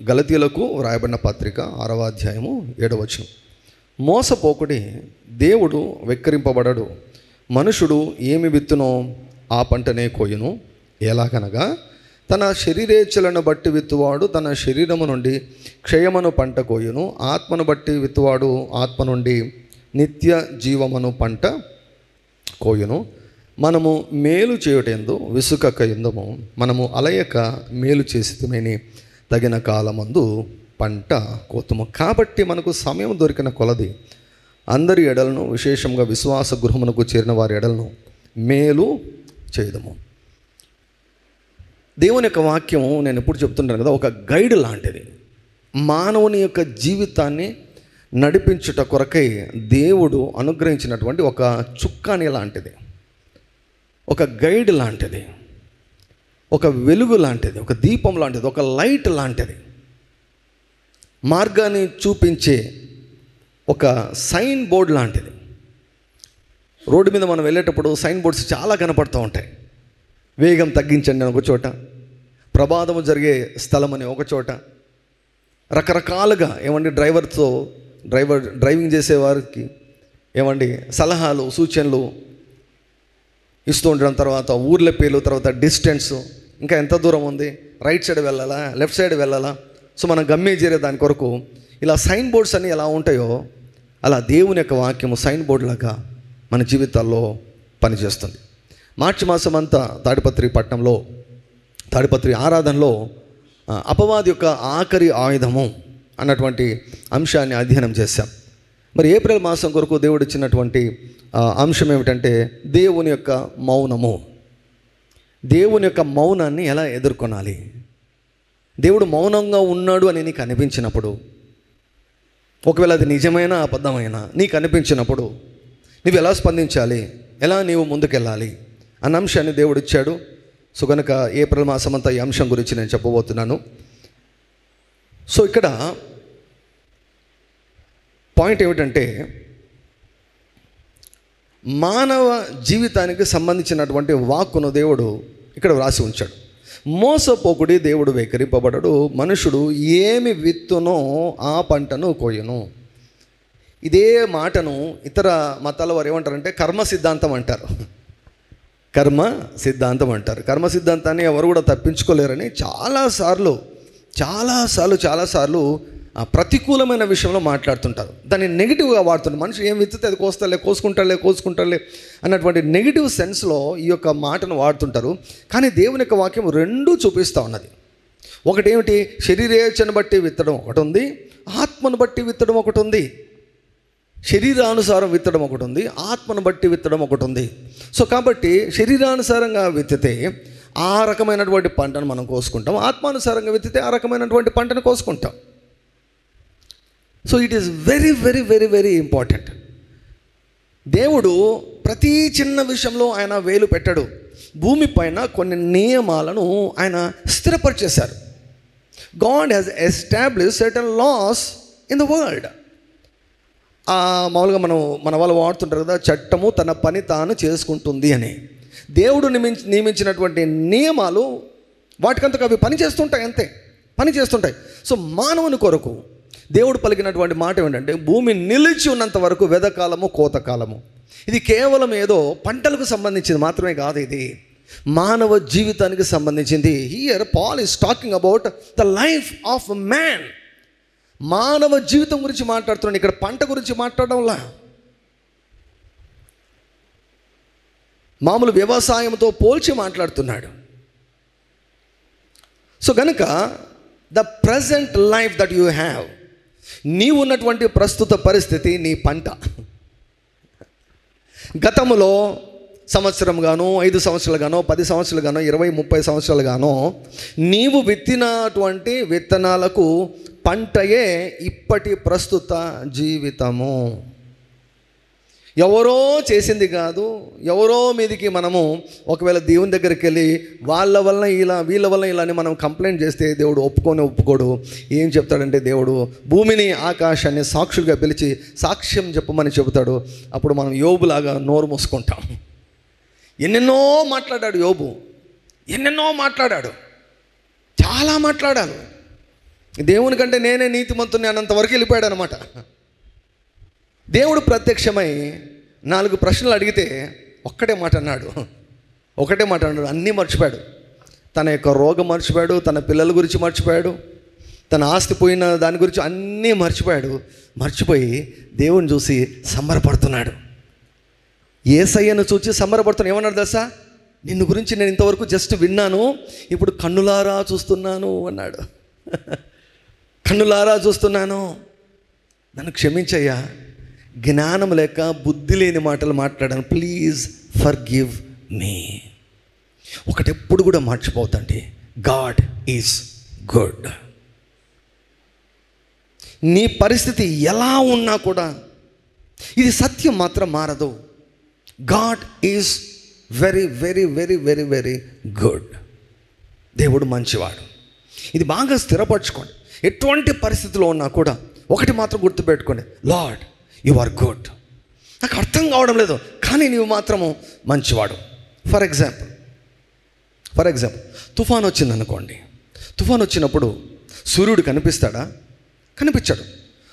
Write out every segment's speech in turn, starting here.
గలతీయులకు వ్రాయబడిన పత్రిక 6వ అధ్యాయము 7వ వచనం. మోసపోకుడి, దేవుడు వెక్కిరింపబడడు. మనుషుడు ఏమి విత్తునో ఆ పంటనే కోయును. ఎలాగనగా తన శరీరేచ్ఛలను బట్టి విత్తువాడు తన శరీరము నుండి క్షయమును పంట కోయును. ఆత్మను బట్టి విత్తువాడు ఆత్మ నుండి నిత్య జీవమును పంట కోయును. మనము మేలు చేయుటెందు విసుకక ఎందుము, మనము అలయక మేలు చేసితిమని తగిన కాలమందు పంట కోతుము. కాబట్టి మనకు సమయం దొరికిన కొలది అందరి ఎడలను, విశేషంగా విశ్వాస గృహమునకు చేరిన వారి ఎడలను మేలు చేయదము. దేవుని యొక్క వాక్యం నేను ఎప్పుడు చెప్తుంటాను కదా, ఒక గైడ్ లాంటిది. మానవుని యొక్క జీవితాన్ని నడిపించుట కొరకై దేవుడు అనుగ్రహించినటువంటి ఒక చుక్కాని లాంటిది, ఒక గైడ్ లాంటిది, ఒక వెలుగు లాంటిది, ఒక దీపం లాంటిది, ఒక లైట్ లాంటిది, మార్గాన్ని చూపించే ఒక సైన్ బోర్డ్ లాంటిది. రోడ్డు మీద మనం వెళ్ళేటప్పుడు సైన్ బోర్డ్స్ చాలా కనపడుతూ ఉంటాయి. వేగం తగ్గించండి అని ఒక చోట, ప్రమాదము జరిగే స్థలం అని ఒక చోట, రకరకాలుగా డ్రైవింగ్ చేసేవారికి సలహాలు, సూచనలు ఇస్తూ ఉండడం. తర్వాత ఊర్ల పేర్లు, తర్వాత డిస్టెన్స్, ఇంకా ఎంత దూరం ఉంది, రైట్ సైడ్ వెళ్ళాలా, లెఫ్ట్ సైడ్ వెళ్ళాలా. సో మనం గమ్యం చేరే దాని కొరకు ఇలా సైన్ బోర్డ్స్ అన్నీ ఎలా ఉంటాయో అలా దేవుని యొక్క వాక్యము సైన్ బోర్డ్ లాగా మన జీవితాల్లో పనిచేస్తుంది. మార్చి మాసం అంతా తాడిపత్రి ఆరాధనలో అపవాది యొక్క ఆఖరి ఆయుధము అన్నటువంటి అంశాన్ని అధ్యయనం చేశాం. మరి ఏప్రిల్ మాసం కొరకు దేవుడు ఇచ్చినటువంటి అంశం ఏమిటంటే దేవుని యొక్క మౌనము. దేవుని యొక్క మౌనాన్ని ఎలా ఎదుర్కొనాలి? దేవుడు మౌనంగా ఉన్నాడు అని నీకు అనిపించినప్పుడు, ఒకవేళ అది నిజమైన అబద్ధమైనా నీకు అనిపించినప్పుడు నువ్వు ఎలా స్పందించాలి, ఎలా నీవు ముందుకెళ్ళాలి అన్న అంశాన్ని దేవుడు ఇచ్చాడు. సో కనుక ఏప్రిల్ మాసం అంతా ఈ అంశం గురించి నేను చెప్పబోతున్నాను. సో ఇక్కడ పాయింట్ ఏమిటంటే, మానవ జీవితానికి సంబంధించినటువంటి వాక్కును దేవుడు ఇక్కడ వ్రాసి ఉంచాడు. మోసపోకుడి, దేవుడు వెక్కిరింపబడడు. మనుషుడు ఏమి విత్తునో ఆ పంటను కోయును. ఇదే మాటను ఇతర మతాల వారు ఏమంటారంటే కర్మ సిద్ధాంతం అంటారు. కర్మ సిద్ధాంతాన్ని ఎవరు కూడా తప్పించుకోలేరని చాలాసార్లు ప్రతికూలమైన విషయంలో మాట్లాడుతుంటారు. దాన్ని నెగిటివ్గా వాడుతుంటారు. మనిషి ఏం విత్తితే అది కోసుకుంటారులే అన్నటువంటి నెగిటివ్ సెన్స్లో ఈ యొక్క మాటను వాడుతుంటారు. కానీ దేవుని యొక్క వాక్యం రెండూ చూపిస్తూ ఉన్నది. ఒకటేమిటి, శరీరేచ్ఛను బట్టి విత్తడం ఒకటి ఉంది, ఆత్మను బట్టి విత్తడం ఒకటి ఉంది. శరీరానుసారం విత్తడం ఒకటి ఉంది, ఆత్మను బట్టి విత్తడం ఒకటి ఉంది. సో కాబట్టి శరీరానుసారంగా విత్తితే ఆ రకమైనటువంటి పంటను మనం కోసుకుంటాం, ఆత్మానుసారంగా విత్తితే ఆ రకమైనటువంటి పంటను కోసుకుంటాం. So it is very very very very important. దేవుడు ప్రతి చిన్న విషయంలో ఆయన వేలు పెట్టాడు. భూమి పైన కొన్ని నియమాలను ఆయన స్థిరపరిచేశారు. God has established certain laws in the world. మామూలుగా మన వాళ్ళు వాడుతుంటారు కదా, చట్టము తన పని తాను చేసుకుంటుంది అని. దేవుడు నియమించినటువంటి నియమాలు వాటికంతకు అవి పనిచేస్తుంటాయి, అంతే పనిచేస్తుంటాయి. సో మానవుని కొరకు దేవుడు పలికినటువంటి మాట ఏంటంటే, భూమి నిలిచి ఉన్నంత వరకు వెదకాలము, కోతకాలము. ఇది కేవలం ఏదో పంటలకు సంబంధించింది మాత్రమే కాదు, ఇది మానవ జీవితానికి సంబంధించింది. Here Paul is talking about the life of man. మానవ జీవితం గురించి మాట్లాడుతున్నాడు ఇక్కడ, పంట గురించి మాట్లాడడంలా. మామూలు వ్యవసాయంతో పోల్చి మాట్లాడుతున్నాడు. సో కనుక the present life that you have, నీవు ఉన్నటువంటి ప్రస్తుత పరిస్థితి నీ పంట. గతంలో సంవత్సరం గానో, 5 సంవత్సరాలు గానో, 10 సంవత్సరాలు గానో, 20-30 సంవత్సరాలు గానో నీవు విత్తినటువంటి విత్తనాలకు పంటయే ఇప్పటి ప్రస్తుత జీవితము. ఎవరో చేసింది కాదు, ఎవరో మీదికి మనము ఒకవేళ దేవుని దగ్గరికి వెళ్ళి వీళ్ళ వల్ల ఇలా అని మనం కంప్లైంట్ చేస్తే దేవుడు ఒప్పుకోడు. ఏం చెప్తాడంటే, దేవుడు భూమిని ఆకాశాన్ని సాక్షులుగా పిలిచి సాక్ష్యం చెప్పమని చెబుతాడు. అప్పుడు మనం యోబులాగా నోరు మూసుకుంటాం. ఎన్నెన్నో మాట్లాడాడు యోబు, చాలా మాట్లాడాడు. దేవుని కంటే నేనే నీతిమంతుని అన్నంతవరకు వెళ్ళిపోయాడు అనమాట. దేవుడు ప్రత్యక్షమై 4 ప్రశ్నలు అడిగితే ఒకటే మాట అన్నాడు. అన్నీ మర్చిపోయాడు. తన యొక్క రోగం మర్చిపోయాడు, తన పిల్లల గురించి మర్చిపోయాడు, తన ఆస్తి పోయిన దాని గురించి అన్నీ మర్చిపోయి దేవుని చూసి సంబరపడుతున్నాడు. యేసయ్యను చూసి సంబరపడుతున్నాడు. ఏమన్నాడు తెలుసా? నిన్ను గురించి నేను ఇంతవరకు జస్ట్ విన్నాను, ఇప్పుడు కన్నులారా చూస్తున్నాను అన్నాడు. కన్నులారా చూస్తున్నాను, నన్ను క్షమించయ్యా, జ్ఞానం లేక బుద్ధి లేని మాటలు మాట్లాడాను, ప్లీజ్ ఫర్గివ్ మీ. ఒకటి ఎప్పుడు కూడా మర్చిపోతండి, గాడ్ ఈజ్ గుడ్. నీ పరిస్థితి ఎలా ఉన్నా కూడా ఇది సత్యం మాత్రం మారదు. God is very very very very very good. దేవుడు మంచివాడు. ఇది బాగా స్థిరపరచుకోండి. ఎటువంటి పరిస్థితిలో ఉన్నా కూడా ఒకటి మాత్రం గుర్తుపెట్టుకోండి, లార్డ్ యు ఆర్ గుడ్. నాకు అర్థం కావడం లేదు, కానీ నీవు మాత్రము మంచివాడు. ఫర్ ఎగ్జాంపుల్ తుఫాన్ వచ్చింది అనుకోండి. తుఫాన్ వచ్చినప్పుడు సూర్యుడు కనిపిస్తాడా? కనిపించాడు.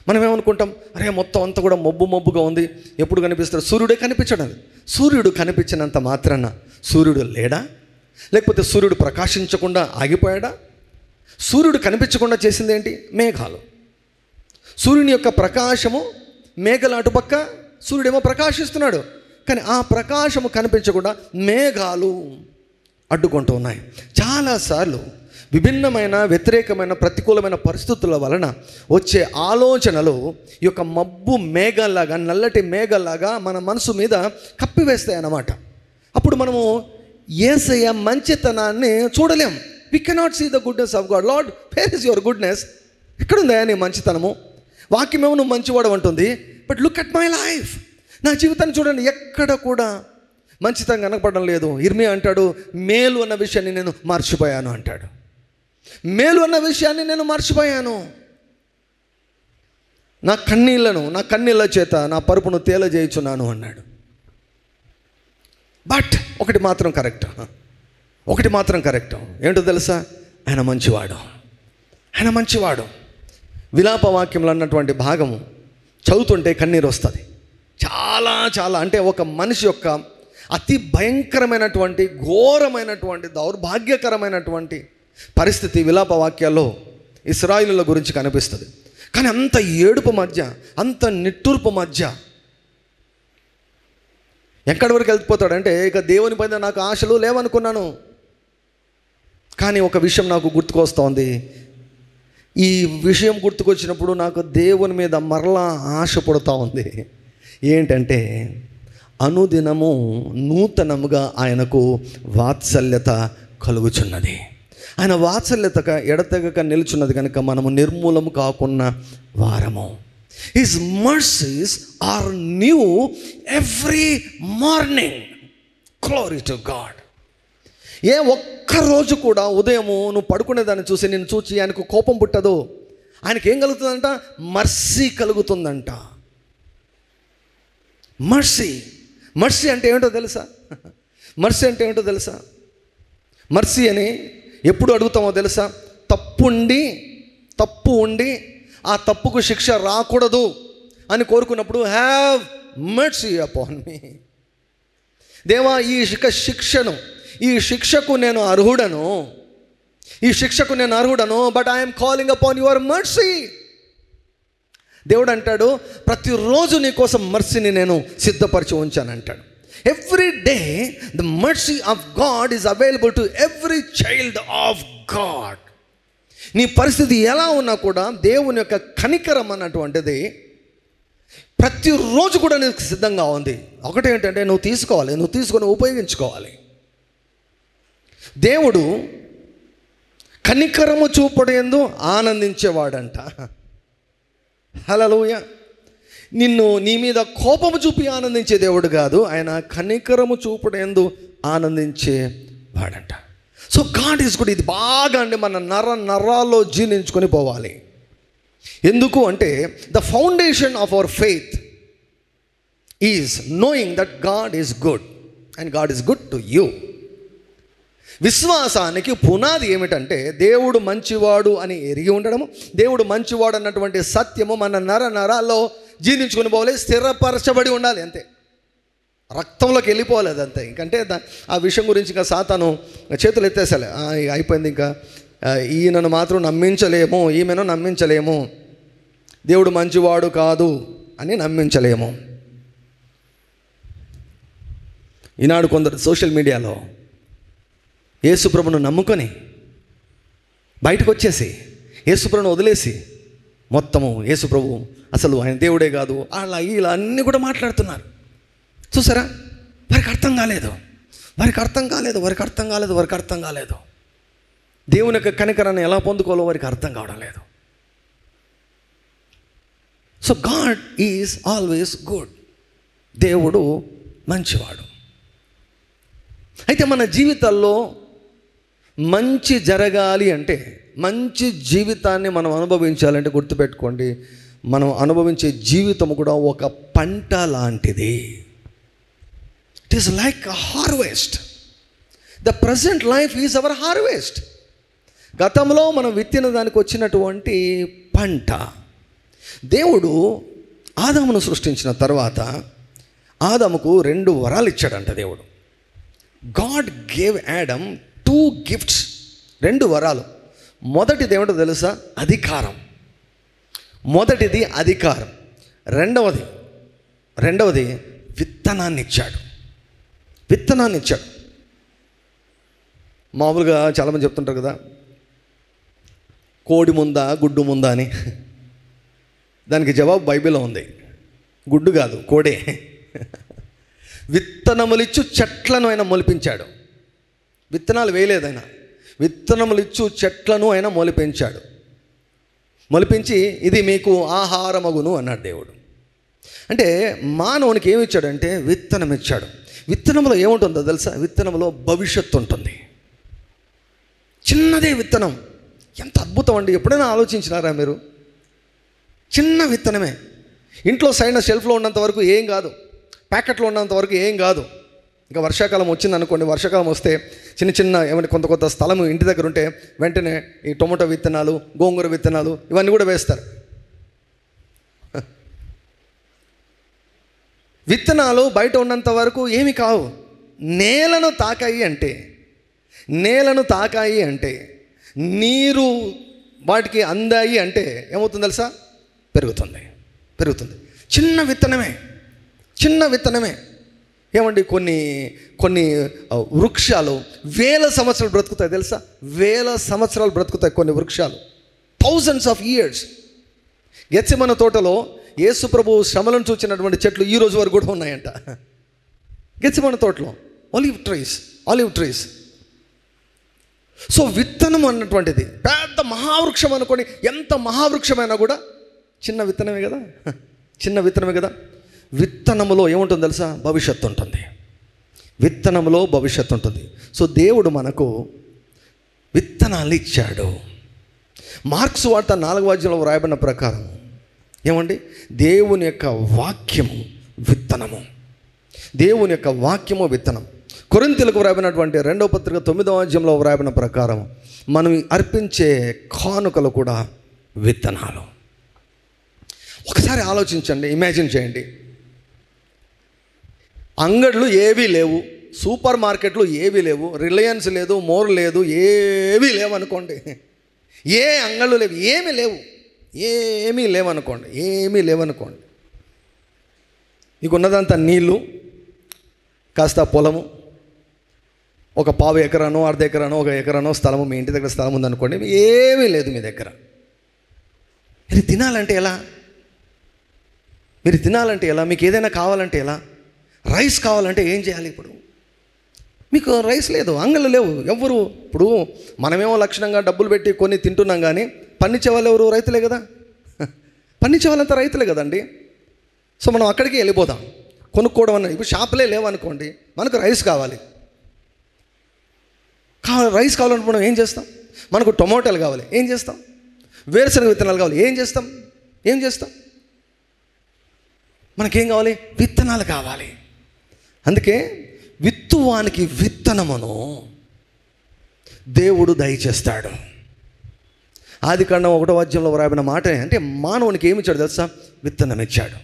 మనం ఏమనుకుంటాం, అరే మొత్తం అంతా కూడా మబ్బుగా ఉంది, ఎప్పుడు కనిపిస్తాడు? సూర్యుడే కనిపించడం. సూర్యుడు కనిపించినంత మాత్రాన సూర్యుడు లేడా? లేకపోతే సూర్యుడు ప్రకాశించకుండా ఆగిపోయాడా? సూర్యుడు కనిపించకుండా చేసింది ఏంటి? మేఘాలు. సూర్యుని యొక్క ప్రకాశము మేఘాలు అటుపక్క, సూర్యుడేమో ప్రకాశిస్తున్నాడు, కానీ ఆ ప్రకాశము కనిపించకుండా మేఘాలు అడ్డుకుంటూ ఉన్నాయి. చాలాసార్లు విభిన్నమైన వ్యతిరేకమైన ప్రతికూలమైన పరిస్థితుల వలన వచ్చే ఆలోచనలు ఈ యొక్క మబ్బు మేఘాల్లాగా, నల్లటి మేఘాల్లాగా మన మనసు మీద కప్పివేస్తాయి అన్నమాట. అప్పుడు మనము యేసయ్య మంచితనాన్ని చూడలేం. We cannot see the goodness of God. Lord, where is your goodness? ఎక్కడుందా నీ మంచితనము? వాక్యమేమో నువ్వు మంచివాడు అంటుంది, but look at my life. నా జీవితాన్ని చూడండి, ఎక్కడ కూడా మంచితనం కనపడడం లేదు. ఇర్మియా అంటాడు, మేలు అన్న విషయాన్ని నేను మర్చిపోయాను అంటాడు. మేలు అన్న విషయాన్ని నేను మర్చిపోయాను. నా కన్నీళ్ళ చేత నా పరుపును తేలజేయుచున్నాను అన్నాడు. బట్ ఒకటి మాత్రం కరెక్ట్. ఏంటో తెలుసా? ఆయన మంచివాడు. విలాప వాక్యంలో అన్నటువంటి భాగము చదువుతుంటే కన్నీరు వస్తుంది. చాలా అంటే ఒక మనిషి యొక్క అతి భయంకరమైనటువంటి, ఘోరమైనటువంటి, దౌర్భాగ్యకరమైనటువంటి పరిస్థితి విలాప వాక్యాల్లో ఇశ్రాయేలుల గురించి కనిపిస్తుంది. కానీ అంత ఏడుపు మధ్య, అంత నిట్టూర్పు మధ్య ఎక్కడి వరకు వెళ్ళిపోతాడంటే, ఇక దేవుని పైన నాకు ఆశలు లేవనుకున్నాను, కానీ ఒక విషయం నాకు గుర్తుకొస్తోంది. ఈ విషయం గుర్తుకొచ్చినప్పుడు నాకు దేవుని మీద మరలా ఆశ పుడతా ఉంది. ఏంటంటే, అనుదినము నూతనముగా ఆయనకు వాత్సల్యత కలుగుచున్నది. ఆయన వాత్సల్యతగా ఎడతెగక నిలుచున్నది కనుక మనము నిర్మూలము కాకున్న వారము. His mercies are new every morning. Glory to God. ఏ ఒక్కరోజు కూడా ఉదయము నువ్వు పడుకునేదాన్ని చూసి నిన్ను చూసి ఆయనకు కోపం పుట్టదు. ఆయనకి ఏం కలుగుతుందంట? మర్సీ కలుగుతుందంట. మర్సీ అంటే ఏంటో తెలుసా? మర్సీ అని ఎప్పుడు అడుగుతామో తెలుసా? తప్పు ఉండి ఆ తప్పుకు శిక్ష రాకూడదు అని కోరుకున్నప్పుడు, హ్యావ్ మర్సీ అపాన్ మీ. దేవా, ఈ శిక్షకు నేను అర్హుడను, but I'm calling upon your mercy. దేవుడు అంటాడు, ప్రతిరోజు నీ కోసం మర్సీని నేను సిద్ధపరిచి ఉంచానంటాడు. Every day the mercy of God is available to every child of God. నీ పరిస్థితి ఎలా ఉన్నా కూడా దేవుని యొక్క కనికరం అన్నటువంటిది ప్రతిరోజు కూడా నీకు సిద్ధంగా ఉంది. ఒకటేంటంటే నువ్వు తీసుకొని ఉపయోగించుకోవాలి. దేవుడు కనికరము చూపడేందు ఆనందించేవాడంట. హల్లెలూయా. నీ మీద కోపము చూపి ఆనందించే దేవుడు కాదు, ఆయన కనికరము చూపడేందు ఆనందించేవాడంట. So God is good. ఇది బాగా అండి మన నరాల్లో జీర్ణించుకొని పోవాలి. ఎందుకు అంటే, the foundation of our faith is knowing that God is good and God is good to you. విశ్వాసానికి పునాది ఏమిటంటే దేవుడు మంచివాడు అని ఎరిగి ఉండడము, దేవుడు మంచివాడు అన్నటువంటి సత్యము మన నరాల్లో జీర్ణించుకుని పోవాలి, స్థిరపరచబడి ఉండాలి. అంతే, రక్తంలోకి వెళ్ళిపోవాలి అదంతే. ఇంకంటే ఆ విషయం గురించి ఇంకా సాతాను చేతులు ఎత్తేసాలి. అయిపోయింది, ఇంకా ఈయనను మాత్రం నమ్మించలేము, ఈమెను నమ్మించలేము, దేవుడు మంచివాడు కాదు అని నమ్మించలేము. ఈనాడు కొందరు సోషల్ మీడియాలో యేసుప్రభును నమ్ముకొని బయటకు వచ్చేసి యేసుప్రభును వదిలేసి మొత్తము యేసుప్రభు అసలు ఆయన దేవుడే కాదు అలా ఇలా అన్నీ కూడా మాట్లాడుతున్నారు. చూసారా? వారికి అర్థం కాలేదు. దేవుని యొక్క కనికరాన్ని ఎలా పొందుకోవాలో వారికి అర్థం కావడం లేదు. So God is always good. దేవుడు మంచివాడు. అయితే మన జీవితాల్లో మంచి జరగాలి అంటే, మంచి జీవితాన్ని మనం అనుభవించాలంటే గుర్తుపెట్టుకోండి, మనం అనుభవించే జీవితం కూడా ఒక పంట లాంటిది. It is like a harvest. The present life is our harvest. గతంలో మనం విత్తిన దానికి వచ్చినటువంటి పంట. దేవుడు ఆదామును సృష్టించిన తర్వాత ఆదాముకు 2 వరాలు ఇచ్చాడంట దేవుడు. గాడ్ గేవ్ యాడమ్ 2 గిఫ్ట్స్, 2 వరాలు. మొదటిది ఏమిటో తెలుసా? అధికారం. మొదటిది అధికారం. రెండవది విత్తనాన్ని ఇచ్చాడు. మామూలుగా చాలామంది చెప్తుంటారు కదా, కోడి ముందా గుడ్డు ముందా అని. దానికి జవాబు బైబిల్లో ఉంది. గుడ్డు కాదు, కోడే. విత్తనములిచ్చు చెట్లను ఆయన మొలిపించాడు. విత్తనాలు వేయలేదు ఆయన, విత్తనములిచ్చు చెట్లను ఆయన మొలిపించాడు. మొలిపించి ఇది మీకు ఆహారమగును అన్నాడు దేవుడు. అంటే మానవునికి ఏమి ఇచ్చాడంటే విత్తనం ఇచ్చాడు. విత్తనంలో ఏముంటుందో తెలుసా? విత్తనంలో భవిష్యత్తు ఉంటుంది. చిన్నదే విత్తనం, ఎంత అద్భుతం అండి! ఎప్పుడైనా ఆలోచించినారా మీరు? చిన్న విత్తనమే. ఇంట్లో సైడ్ షెల్ఫ్లో ఉన్నంత వరకు ఏం కాదు, ప్యాకెట్లో ఉన్నంత వరకు ఏం కాదు. ఇంకా వర్షాకాలం వచ్చింది అనుకోండి, వర్షాకాలం వస్తే చిన్న ఏమంటే కొంత స్థలం ఇంటి దగ్గర ఉంటే వెంటనే ఈ టొమాటో విత్తనాలు, గోంగూర విత్తనాలు ఇవన్నీ కూడా వేస్తారు. విత్తనాలు బయట ఉన్నంత వరకు ఏమి కావు. నేలను తాకాయి అంటే నీరు వాటికి అందాయి అంటే ఏమవుతుంది తెలుసా? పెరుగుతుంది. చిన్న విత్తనమే. ఏమండి, కొన్ని వృక్షాలు 1000 సంవత్సరాలు బ్రతుకుతాయి తెలుసా? 1000 సంవత్సరాలు బ్రతుకుతాయి కొన్ని వృక్షాలు, thousands of years. గెత్సెమనే తోటలో యేసు ప్రభు శ్రమలను చూచినటువంటి చెట్లు ఈ రోజు వరకు కూడా ఉన్నాయంట. గెత్సెమనే తోటలో ఆలివ్ ట్రీస్. సో విత్తనం అన్నటువంటిది పెద్ద మహావృక్షం అనుకోండి, ఎంత మహావృక్షమైనా కూడా చిన్న విత్తనమే కదా. విత్తనములో ఏముంటుంది తెలుసా? భవిష్యత్తు ఉంటుంది. సో దేవుడు మనకు విత్తనాలు ఇచ్చాడు. మార్క్స్ వార్త 4వ అధ్యాయంలో వ్రాయబడిన ప్రకారం ఏమండి, దేవుని యొక్క వాక్యము విత్తనం. కొరింథీయులకు వ్రాయబడినటువంటి 2వ పత్రిక 9వ అధ్యాయంలో వ్రాయబడిన ప్రకారం మనం అర్పించే కానుకలు కూడా విత్తనాలు. ఒకసారి ఆలోచించండి, ఇమాజిన్ చేయండి. అంగళ్ళు ఏవీ లేవు, సూపర్ మార్కెట్లు ఏవీ లేవు, రిలయన్స్ లేదు, మోర్ లేదు, ఏవీ లేవు అనుకోండి. ఏ అంగళ్ళు లేవు, ఏమీ లేవనుకోండి. నీకు ఉన్నదంతా నీళ్ళు, కాస్త పొలము, ఒక 1/2 ఎకరానో 1/2 ఎకరానో 1 ఎకరానో స్థలము, మీ ఇంటి దగ్గర స్థలం ఉందనుకోండి. ఏమీ లేదు మీ దగ్గర. మీరు తినాలంటే ఎలా? మీకు ఏదైనా కావాలంటే ఎలా? రైస్ కావాలంటే ఏం చేయాలి? ఇప్పుడు మీకు రైస్ లేదు, అంగళ్ళు లేవు, ఎవ్వరు. ఇప్పుడు మనమేమో లక్షణంగా డబ్బులు పెట్టి కొన్ని తింటున్నాం, కానీ పండించే వాళ్ళు ఎవరు? రైతులే కదా. పండించే వాళ్ళంతా రైతులే కదండి. సో మనం అక్కడికి వెళ్ళిపోదాం కొనుక్కోవడం అన్న. ఇప్పుడు షాపులే లేవనుకోండి, మనకు రైస్ కావాలి. రైస్ కావాలంటే మనం ఏం చేస్తాం? మనకు టొమాటోలు కావాలి, ఏం చేస్తాం? వేరుశనగ విత్తనాలు కావాలి, ఏం చేస్తాం? మనకేం కావాలి? విత్తనాలు కావాలి. అందుకే విత్తువానికి విత్తనమును దేవుడు దయచేస్తాడు. ఆదికాండం 1వ అధ్యాయంలో వ్రాయబడిన మాట అంటే మానవునికి ఏమి ఇచ్చాడు తెలుసా? విత్తనం ఇచ్చాడు.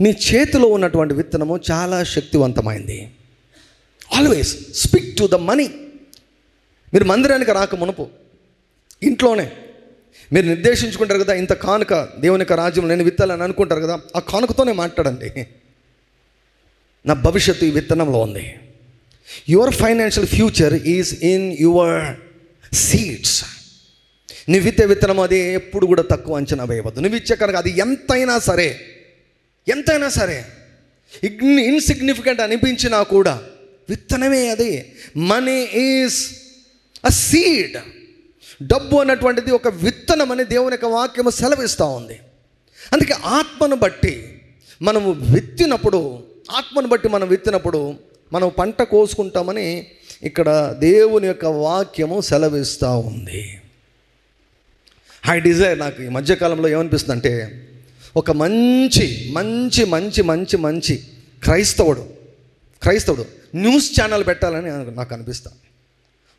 నీ చేతిలో ఉన్నటువంటి విత్తనము చాలా శక్తివంతమైంది. Always speak to the money. మీరు మందిరానికి రాక మునుపు ఇంట్లోనే మీరు నిర్దేశించుకుంటారు కదా, ఇంత కానుక దేవుని యొక్క రాజ్యంలో నేను విత్తాలని అనుకుంటారు కదా, ఆ కానుకతోనే మాట్లాడండి. నా భవిష్యత్తు ఈ విత్తనంలో ఉంది. Your financial future is in your seeds. నువ్వు విత్తే విత్తనం అది ఎప్పుడు కూడా తక్కువ అంచనా వేయవద్దు. నువ్వు ఇచ్చే కనుక అది ఎంతైనా సరే ఇన్సిగ్నిఫికెంట్ అనిపించినా కూడా విత్తనమే అది. Money is a seed. డబ్బు అన్నటువంటిది ఒక విత్తనం అని దేవుని యొక్క వాక్యము సెలవిస్తూ ఉంది. అందుకే ఆత్మను బట్టి మనం విత్తినప్పుడు మనం పంట కోసుకుంటామని ఇక్కడ దేవుని యొక్క వాక్యము సెలవిస్తూ ఉంది. ఐ డిజైర్, నాకు ఈ మధ్యకాలంలో ఏమనిపిస్తుంది అంటే ఒక మంచి క్రైస్తవుడు న్యూస్ ఛానల్ పెట్టాలని నాకు అనిపిస్తుంది.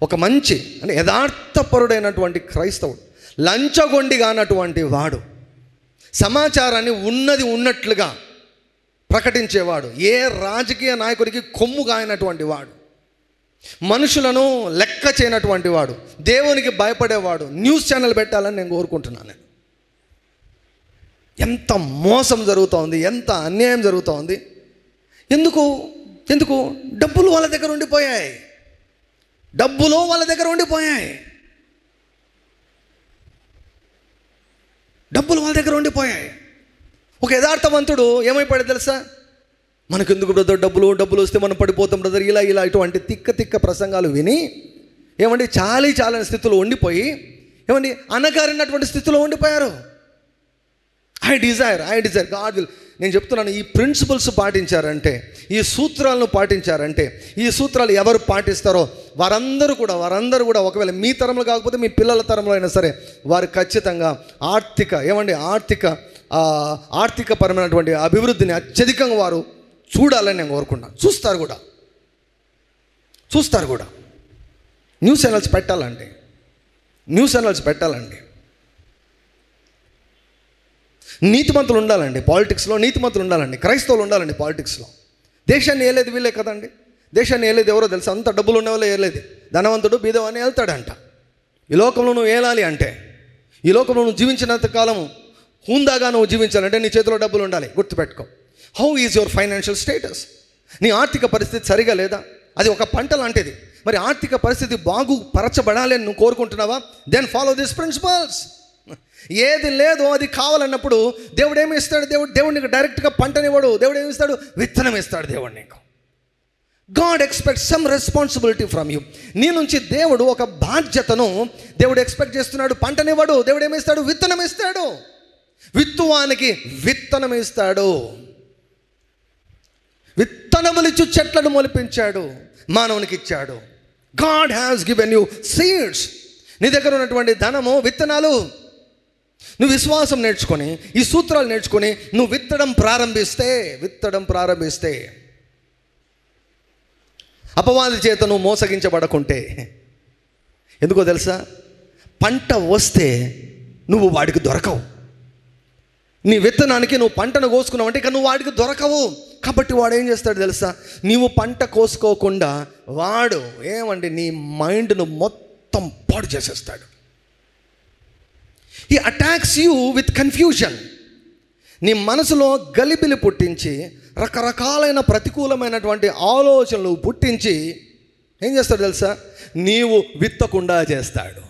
ఒక మంచి అంటే యథార్థపరుడైనటువంటి క్రైస్తవుడు, లంచగొండి కానటువంటి వాడు, సమాచారాన్ని ఉన్నది ఉన్నట్లుగా ప్రకటించేవాడు, ఏ రాజకీయ నాయకుడికి కొమ్ము కాయనటువంటి వాడు, మనుషులను లెక్క చేయనటువంటి వాడు, దేవునికి భయపడేవాడు న్యూస్ ఛానల్ పెట్టాలని నేను కోరుకుంటున్నాను. ఎంత మోసం జరుగుతోంది, ఎంత అన్యాయం జరుగుతోంది. ఎందుకు డబ్బులు వాళ్ళ దగ్గర ఉండిపోయాయి. ఒక యథార్థవంతుడు ఏమైపోయాడు తెలుసా? మనకెందుకు బ్రదర్ డబ్బులు వస్తే మనం పడిపోతాం బ్రదర్, ఇలా ఇటువంటి తిక్క ప్రసంగాలు విని చాలని స్థితిలో ఉండిపోయి అనగారినటువంటి స్థితిలో ఉండిపోయారు. I desire God will. నేను చెప్తున్నాను, ఈ ప్రిన్సిపల్స్ పాటించారంటే, ఈ సూత్రాలను పాటించారంటే, ఈ సూత్రాలు ఎవరు పాటిస్తారో వారందరూ కూడా ఒకవేళ మీ తరంలో కాకపోతే మీ పిల్లల తరంలో అయినా సరే వారు ఖచ్చితంగా ఆర్థికపరమైనటువంటి అభివృద్ధిని అత్యధికంగా వారు చూడాలని నేను కోరుకుంటున్నాను. చూస్తారు కూడా. న్యూస్ ఛానల్స్ పెట్టాలండి. నీతిమంతులు ఉండాలండి పాలిటిక్స్లో, క్రైస్తవులు ఉండాలండి పాలిటిక్స్లో. దేశాన్ని ఏలేది వీళ్ళే కదండి. దేశాన్ని ఏలేది ఎవరో తెలుసు? అంత డబ్బులు ఉన్న వాళ్ళే ఏలేది. ధనవంతుడు బీదవాన్ని వెళ్తాడంట. ఈ లోకంలో నువ్వు ఏలాలి అంటే, ఈ లోకంలో నువ్వు జీవించినంత కాలము హుందాగా నువ్వు జీవించాలంటే నీ చేతిలో డబ్బులు ఉండాలి. గుర్తుపెట్టుకో. How is your financial status? నీ ఆర్థిక పరిస్థితి సరిగా లేదా? అది ఒక పంట లాంటిది. మరి ఆర్థిక పరిస్థితి బాగుపరచబడాలి అని నువ్వు కోరుకుంటున్నావా? Then follow this principles. ఏది లేదో అది కావాలన్నప్పుడు దేవుడు ఏమి ఇస్తాడు? దేవుడు నీకు డైరెక్ట్గా పంటనివ్వడు. దేవుడు ఏమి ఇస్తాడు? విత్తనం ఇస్తాడు దేవుడు నీకు. God expects some responsibility from you. నీ నుంచి దేవుడు ఒక బాధ్యతను దేవుడు ఎక్స్పెక్ట్ చేస్తున్నాడు. పంటనివ్వడు. దేవుడు ఏమి ఇస్తాడు? విత్తనం ఇస్తాడు. విత్తువానికి విత్తనం ఇస్తాడు. విత్తనములిచ్చు చెట్లను మొలిపించాడు, మానవునికి ఇచ్చాడు. God has given you seeds. నీ దగ్గర ఉన్నటువంటి ధనము విత్తనాలు. నువ్వు విశ్వాసం నేర్చుకొని, ఈ సూత్రాలు నేర్చుకొని నువ్వు విత్తడం ప్రారంభిస్తే అపవాది చేత నువ్వు మోసగించబడకుంటే, ఎందుకో తెలుసా? పంట వస్తే నువ్వు వాడికి దొరకవు. నీ విత్తనానికి నువ్వు పంటను కోసుకున్నావు అంటే ఇక నువ్వు వాడికి దొరకవు. కాబట్టి వాడు ఏం చేస్తాడు తెలుసా? నీవు పంట కోసుకోకుండా వాడు నీ మైండ్ను మొత్తం పాడు చేసేస్తాడు. He attacks you with confusion. నీ మనసులో గలిబిలి పుట్టించి రకరకాలైన ప్రతికూలమైనటువంటి ఆలోచనలు పుట్టించి ఏం చేస్తాడు తెలుసా? నీవు విత్తకుండా చేస్తాడు.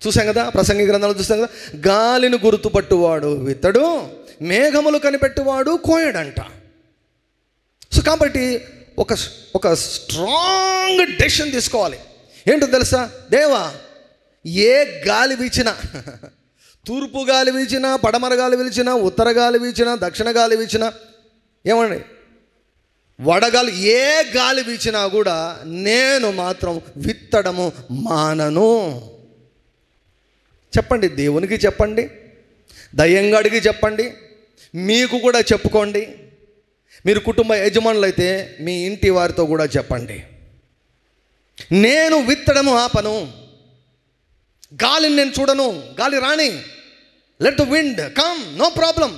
చూసాం కదా, ప్రసంగి గ్రంథాలు చూసాం కదా, గాలిని గుర్తుపట్టువాడు విత్తడు, మేఘములు కనిపెట్టువాడు కోయడంట. సో కాబట్టి ఒక స్ట్రాంగ్ డెసిషన్ తీసుకోవాలి. ఏంటో తెలుసా? దేవా, ఏ గాలి వీచినా, తూర్పు గాలి వీచినా, పడమర గాలి వీచినా, ఉత్తర గాలి వీచినా, దక్షిణ గాలి వీచినా, వడగాలి, ఏ గాలి వీచినా కూడా నేను మాత్రం విత్తడము మానను. చెప్పండి, దేవునికి చెప్పండి, దయ్యంగాడికి చెప్పండి, మీకు కూడా చెప్పుకోండి. మీరు కుటుంబ యజమానులు అయితే మీ ఇంటి వారితో కూడా చెప్పండి. నేను విత్తడము ఆపను, గాలిని నేను చూడను, గాలి రాని, let the wind come, no problem.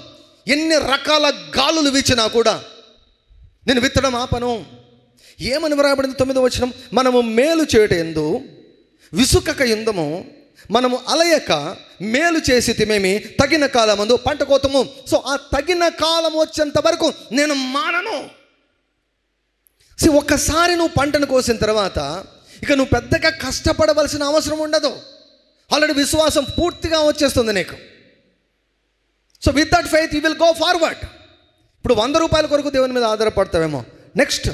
ఎన్ని రకాల గాలులు వీచినా కూడా నేను విత్తడం ఆపను. ఏమని వ్రాయబడింది 9వ వచనం? మనము మేలు చేయుట యందు విసుకక యుందము, మనము అలయక మేలు చేసి తిమేమి, తగిన కాలమందు పంట కోతము. సో ఆ తగిన కాలం వచ్చేంత వరకు నేను మానను. ఒక్కసారి నువ్వు పంటను కోసిన తర్వాత ఇక నువ్వు పెద్దగా కష్టపడవలసిన అవసరం ఉండదు. ఆల్రెడీ విశ్వాసం పూర్తిగా వచ్చేస్తుంది నీకు. So with that faith you will go forward. ఇప్పుడు 100 రూపాయల కొరకు దేవుని మీద ఆధారపడతావేమో, నెక్స్ట్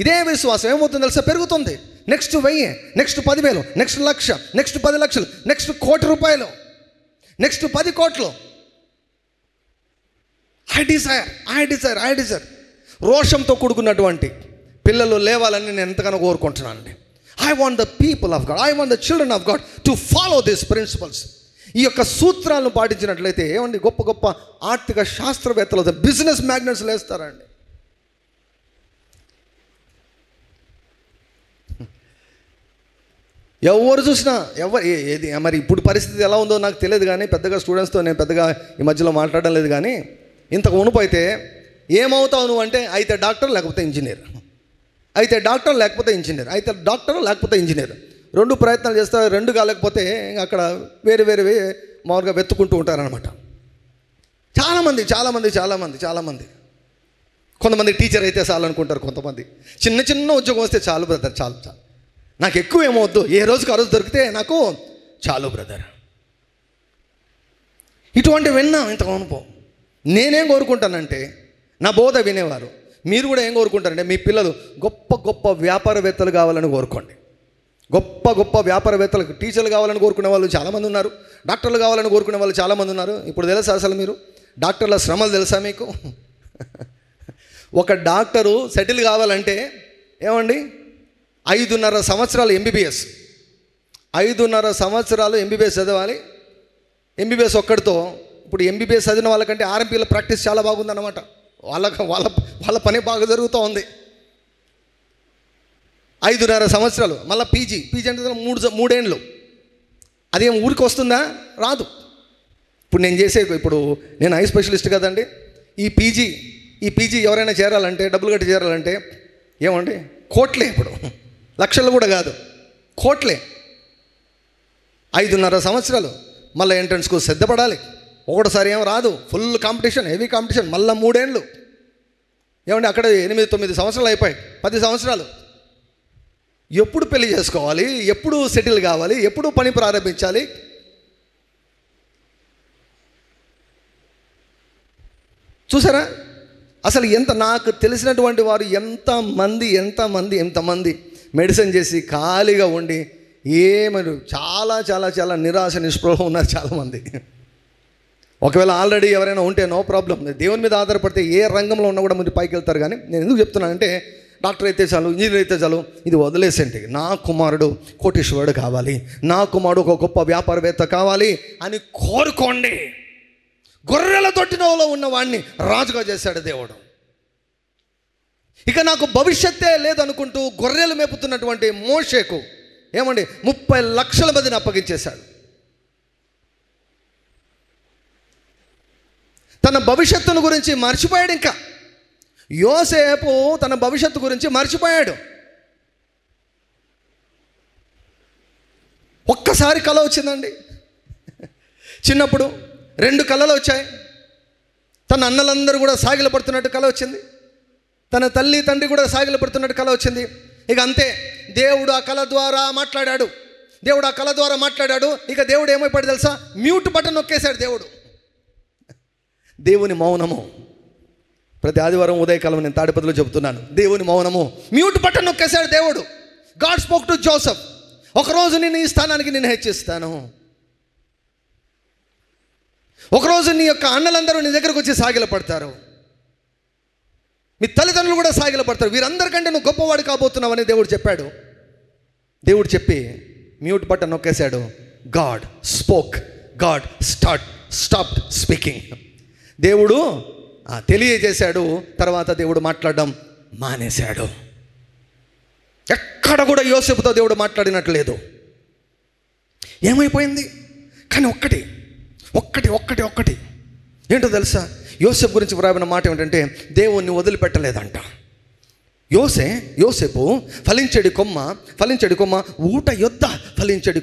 ఇదే విశ్వాసం ఏమవుతుంది తెలుసా? పెరుగుతుంది. నెక్స్ట్ 1000, నెక్స్ట్ 10,000, నెక్స్ట్ 1,00,000, నెక్స్ట్ 10 లక్షలు, నెక్స్ట్ 1 కోటి రూపాయలు, నెక్స్ట్ 10 కోట్లు. ఐ డిజైర్ రోషంతో కూడుకున్నటువంటి పిల్లలు లేవాలని నేను ఎంతగానో కోరుకుంటున్నానండి. I want the people of God, I want the children of God to follow these principles. ఈ యొక్క సూత్రాలను పాటించినట్లయితే ఏమండి, గొప్ప గొప్ప ఆర్థిక శాస్త్రవేత్తలు, బిజినెస్ మ్యాగ్నెట్స్ లేస్తారండి. ఎవరు చూసినా ఏది మరి ఇప్పుడు పరిస్థితి ఎలా ఉందో నాకు తెలియదు, కానీ పెద్దగా స్టూడెంట్స్తో నేను పెద్దగా ఈ మధ్యలో మాట్లాడడం లేదు. కానీ ఇంతకు మునుపు అయితే ఏమవుతావు నువ్వు అంటే, అయితే డాక్టర్ లేకపోతే ఇంజనీర్, అయితే డాక్టర్ లేకపోతే ఇంజనీర్, అయితే డాక్టర్ లేకపోతే ఇంజనీర్. 2 ప్రయత్నాలు చేస్తారు, 2 కాలేకపోతే అక్కడ వేరే మామూలుగా వెతుక్కుంటూ ఉంటారనమాట. చాలామంది కొంతమంది టీచర్ అయితే చాలు అనుకుంటారు, కొంతమంది చిన్న ఉద్యోగం వస్తే చాలు బ్రదర్, చాలు నాకు ఎక్కువ ఏమవద్దు, ఏ రోజుకి ఆ రోజు దొరికితే నాకు చాలు బ్రదర్. ఇటువంటి విన్నాం ఇంతకు అనుభవం. నేనేం కోరుకుంటానంటే, నా బోధ వినేవారు మీరు కూడా ఏం కోరుకుంటారంటే, మీ పిల్లలు గొప్ప వ్యాపారవేత్తలు కావాలని కోరుకోండి. గొప్ప వ్యాపారవేత్తలకు టీచర్లు కావాలని కోరుకునే వాళ్ళు చాలామంది ఉన్నారు, డాక్టర్లు కావాలని కోరుకునే వాళ్ళు చాలామంది ఉన్నారు. ఇప్పుడు తెలుసా అసలు మీరు డాక్టర్ల శ్రమలు తెలుసా మీకు? ఒక డాక్టరు సెటిల్ కావాలంటే ఏమండి, 5.5 సంవత్సరాలు ఎంబీబీఎస్, 5.5 సంవత్సరాలు ఎంబీబీఎస్ చదవాలి. ఎంబీబీఎస్ ఒక్కడితో ఇప్పుడు ఎంబీబీఎస్ చదివిన వాళ్ళకంటే ఆర్ఎంపీల ప్రాక్టీస్ చాలా బాగుందన్నమాట. వాళ్ళ పని బాగా జరుగుతూ ఉంది. 5.5 సంవత్సరాలు, మళ్ళీ పీజీ అంటే 3 ఏండ్లు. అదేం ఊరికి వస్తుందా? రాదు. ఇప్పుడు నేను ఐ స్పెషలిస్ట్ కదండి. ఈ పీజీ ఎవరైనా చేరాలంటే, డబ్బులు కట్టి చేరాలంటే ఏమండి, కోట్లే. ఇప్పుడు లక్షలు కూడా కాదు, కోట్లే. 5.5 సంవత్సరాలు, మళ్ళీ ఎంట్రన్స్కు సిద్ధపడాలి. ఒకటిసారి ఏం రాదు, ఫుల్ కాంపిటీషన్, హెవీ కాంపిటీషన్. మళ్ళీ 3 ఏండ్లు ఏమండి, అక్కడ 8-9 సంవత్సరాలు అయిపోయాయి, 10 సంవత్సరాలు. ఎప్పుడు పెళ్లి చేసుకోవాలి, ఎప్పుడు సెటిల్ కావాలి, ఎప్పుడు పని ప్రారంభించాలి? చూసారా అసలు నాకు తెలిసినటువంటి వారు ఎంతమంది మెడిసిన్ చేసి ఖాళీగా ఉండి ఏమని చాలా నిరాశ నిస్పృహ ఉన్నారు చాలామంది. ఒకవేళ ఆల్రెడీ ఎవరైనా ఉంటే నో ప్రాబ్లం, దేవుని మీద ఆధారపడితే ఏ రంగంలో ఉన్నా కూడా మీరు పైకి వెళ్తారు. కానీ నేను ఎందుకు చెప్తున్నానంటే, డాక్టర్ అయితే చాలు, ఇంజనీర్ అయితే చాలు, ఇది వదిలేసేంటి. నా కుమారుడు కోటీశ్వరుడు కావాలి, నా కుమారుడు ఒక గొప్ప వ్యాపారవేత్త కావాలి అని కోరుకోండి. గొర్రెల దొడ్డిలో ఉన్నవాడిని రాజుగా చేశాడు దేవుడు. ఇక నాకు భవిష్యత్తే లేదనుకుంటూ గొర్రెలు మేపుతున్నటువంటి మోషేకు ఏమండి 30 లక్షల మందిని అప్పగించేశాడు. తన భవిష్యత్తును గురించి మర్చిపోయాడు. ఇంకా యోసేపు తన భవిష్యత్తు గురించి మర్చిపోయాడు. ఒక్కసారి కల వచ్చిందండి. చిన్నప్పుడు 2 కళలు వచ్చాయి. తన అన్నలందరూ కూడా సాగిలపడుతున్నట్టు కళ వచ్చింది. తన తల్లి తండ్రి కూడా సాగిలపడుతున్నట్టు కళ వచ్చింది. ఇక అంతే, దేవుడు ఆ కళ ద్వారా మాట్లాడాడు. ఇక దేవుడు ఏమైపోయాడు తెలుసా? మ్యూట్ బటన్ నొక్కేశాడు దేవుడు. దేవుని మౌనము. ప్రతి ఆదివారం ఉదయకాలం నేను తాడిపత్రిలో చెబుతున్నాను, దేవుని మౌనము. మ్యూట్ బటన్ నొక్కేశాడు దేవుడు. గాడ్ స్పోక్ టు జోసెఫ్, ఒకరోజు నేను ఈ స్థానానికి నేను హెచ్చిస్తాను, ఒకరోజు నీ యొక్క అన్నలందరూ నీ దగ్గరకు వచ్చి సాగిలపడతారు, మీ తల్లిదండ్రులు కూడా సాగిలపడతారు, వీరందరికంటే నువ్వు గొప్పవాడు కాబోతున్నావని దేవుడు చెప్పాడు. దేవుడు చెప్పి మ్యూట్ బటన్ నొక్కేశాడు. God spoke, God stopped speaking. దేవుడు తెలియజేశాడు, తర్వాత దేవుడు మాట్లాడడం మానేశాడు. ఎక్కడ కూడా యోసేపుతో దేవుడు మాట్లాడినట్లేదు. ఏమైపోయింది? కానీ ఒక్కటి ఏంటో తెలుసా? యోసేపు గురించి వ్రాయబడిన మాట ఏమిటంటే దేవుణ్ణి వదిలిపెట్టలేదంట. యోసేపు ఫలించడి కొమ్మ ఊట యొద్ద ఫలించడి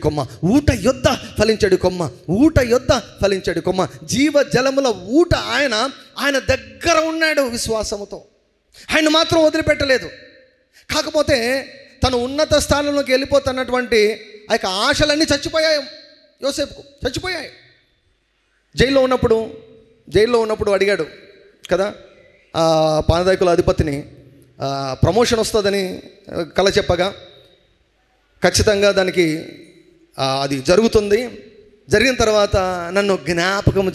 కొమ్మ జీవ జలముల ఊట ఆయన దగ్గర ఉన్నాడు విశ్వాసముతో. ఆయన మాత్రం వదిలిపెట్టలేదు. కాకపోతే తను ఉన్నత స్థానంలోకి వెళ్ళిపోతున్నటువంటి ఆ యొక్క ఆశలన్నీ చచ్చిపోయాయి. యోసేపుకు చచ్చిపోయాయి. జైల్లో ఉన్నప్పుడు అడిగాడు కదా ఆ పానదాయకుల అధిపతిని, ప్రమోషన్ వస్తుందని కల చెప్పగా ఖచ్చితంగా దానికి అది జరుగుతుంది. జరిగిన తర్వాత నన్ను జ్ఞాపకం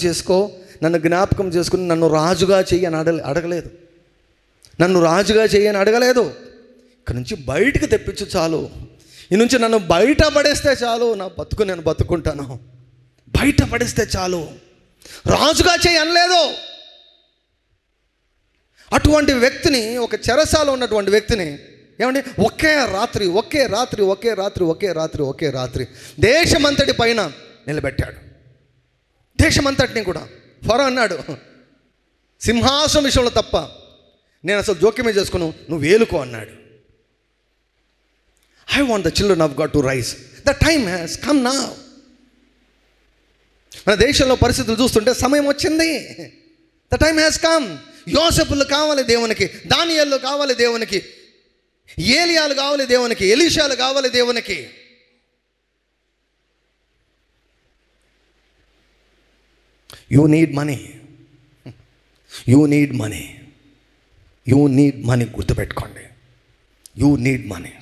చేసుకుని నన్ను రాజుగా చెయ్యి అని అడగలేదు. ఇక్కడి నుంచి బయటికి తెప్పించు చాలు, ఈ నుంచి నన్ను బయట పడేస్తే చాలు, నా బతుకు నేను బతుకుంటాను, బయట పడేస్తే చాలు, రాజుగా చెయ్యి అనలేదు. అటువంటి వ్యక్తిని, ఒక చెరసాలో ఉన్నటువంటి వ్యక్తిని ఏమండి ఒకే రాత్రి దేశమంతటి పైన నిలబెట్టాడు. దేశమంతటిని కూడా. ఫరో అన్నాడు, సింహాసనం విషయంలో తప్ప నేను అసలు జోక్యమే చేసుకును, నువ్వు ఏలుకో అన్నాడు. I want the children of God to rise. The time has come now. మన దేశంలో పరిస్థితులు చూస్తుంటే సమయం వచ్చింది. The time has come. యోసేపులు కావాలి దేవునికి, దానియేలు కావాలి దేవునికి, ఏలియాలు కావాలి దేవునికి, ఎలీషాలు కావాలి దేవునికి. You need money. గుర్తుపెట్టుకోండి. You need money.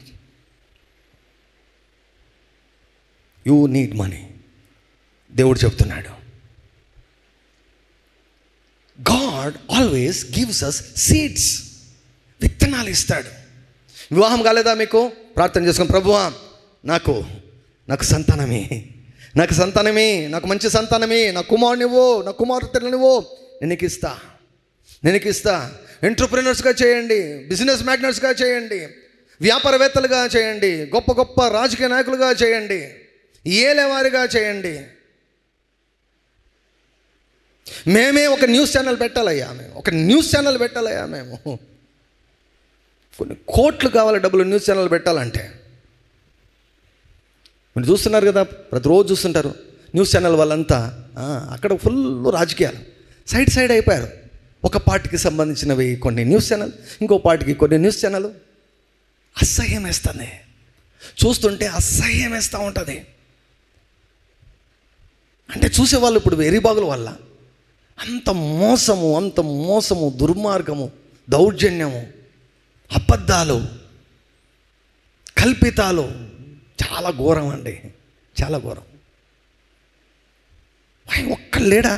దేవుడు చెప్తున్నాడు, God always gives us seeds. విత్తనాలు ఇస్తాడు. వివాహం కాలేదా మీకు? ప్రార్థన చేసుకుని, ప్రభువా నాకు సంతానమే, నాకు మంచి సంతానమే, నా కుమారునివో, నా కుమార్తెలనివో, నేను నీకు ఇస్తా. ఎంటర్ప్రెన్యూర్స్గా చేయండి, బిజినెస్ మ్యాగ్నెట్స్గా చేయండి, వ్యాపారవేత్తలుగా చేయండి, గొప్ప రాజకీయ నాయకులుగా చేయండి, ఏలేవారిగా చేయండి. మేమే ఒక న్యూస్ ఛానల్ పెట్టాలయ్యా, మేము కొన్ని కోట్లు కావాలి డబ్బులు న్యూస్ ఛానల్ పెట్టాలంటే. మీరు చూస్తున్నారు కదా, ప్రతిరోజు చూస్తుంటారు న్యూస్ ఛానల్ వాళ్ళంతా అక్కడ ఫుల్ రాజకీయాలు సైడ్ అయిపోయారు. ఒక పార్టీకి సంబంధించినవి కొన్ని న్యూస్ ఛానల్, ఇంకో పార్టీకి కొన్ని న్యూస్ ఛానల్. అసహ్యం వేస్తుంది చూస్తుంటే, అసహ్యం వేస్తూ ఉంటుంది. అంటే చూసేవాళ్ళు ఇప్పుడు వెర్రిబాగుల వల్ల అంత మోసము, దుర్మార్గము, దౌర్జన్యము, అబద్ధాలు, కల్పితాలు చాలా ఘోరం అండి, చాలా ఘోరం. ఒక్కరు లేడా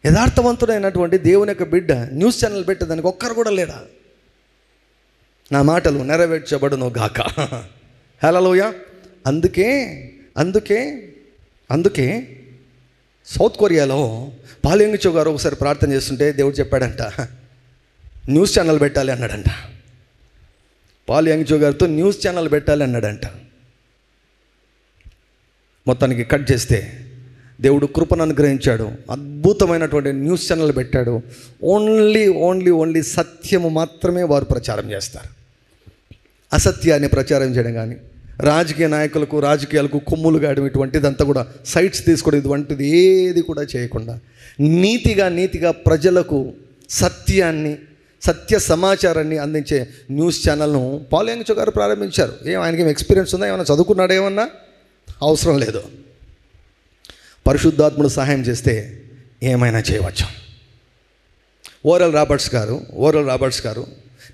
యథార్థవంతుడైనటువంటి దేవుని యొక్క బిడ్డ న్యూస్ ఛానల్ పెట్టేదానికి? ఒక్కరు కూడా లేడా? నా మాటలు నెరవేర్చబడును గాక. హల్లెలూయా. అందుకే సౌత్ కొరియాలో పాల్ యంగ్ చో గారు ఒకసారి ప్రార్థన చేస్తుంటే దేవుడు చెప్పాడంట, న్యూస్ ఛానల్ పెట్టాలి అన్నాడంట. పాల్ యంగ్ చో గారితో న్యూస్ ఛానల్ పెట్టాలి అన్నాడంట. మొత్తానికి కట్ చేస్తే దేవుడు కృపను అనుగ్రహించాడు, అద్భుతమైనటువంటి న్యూస్ ఛానల్ పెట్టాడు. ఓన్లీ సత్యము మాత్రమే వారు ప్రచారం చేస్తారు. అసత్యాన్ని ప్రచారం చేయడం కానీ, రాజకీయ రాజకీయాలకు కొమ్ములు గాయడం, ఇటువంటిదంతా కూడా సైట్స్ తీసుకోవడం, ఇటువంటిది ఏది కూడా చేయకుండా నీతిగా ప్రజలకు సత్య సమాచారాన్ని అందించే న్యూస్ ఛానల్ను పాల్ యంగ్ చో గారు ప్రారంభించారు. ఆయనకి ఎక్స్పీరియన్స్ ఉందా? ఏమన్నా చదువుకున్నాడా? ఏమన్నా అవసరం లేదు. పరిశుద్ధాత్ముడు సహాయం చేస్తే ఏమైనా చేయవచ్చు. ఓరల్ రాబర్ట్స్ గారు